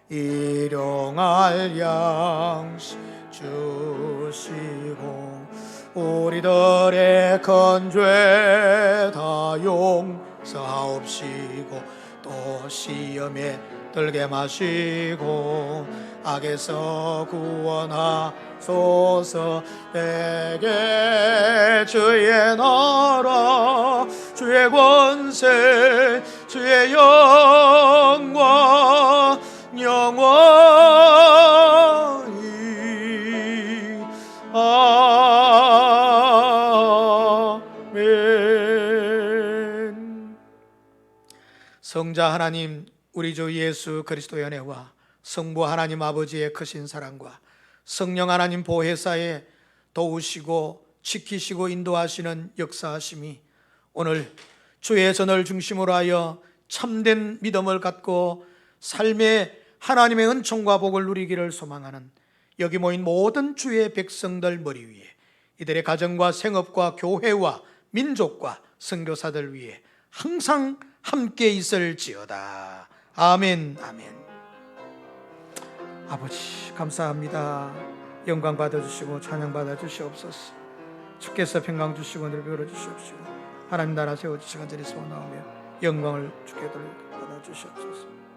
일용할 양식 주시고 우리들의 큰 죄 다 용서하옵시고, 또 시험에 들게 마시고 악에서 구원하소서. 내게 주의 나라, 주의 권세, 주의 영광 영원히 아멘. 성자 하나님, 우리 주 예수 그리스도의 은혜와 성부 하나님 아버지의 크신 사랑과 성령 하나님 보혜사에 도우시고 지키시고 인도하시는 역사하심이 오늘 주의 전을 중심으로 하여 참된 믿음을 갖고 삶의 하나님의 은총과 복을 누리기를 소망하는 여기 모인 모든 주의 백성들 머리 위에, 이들의 가정과 생업과 교회와 민족과 선교사들 위에 항상 함께 있을지어다. 아멘. 아멘. 아버지 감사합니다. 영광 받아주시고 찬양 받아주시옵소서. 주께서 평강 주시고 늘 베풀어주시옵시고 하나님 나라 세워주시고 자리 소원하오며 영광을 주께 받아주시옵소서.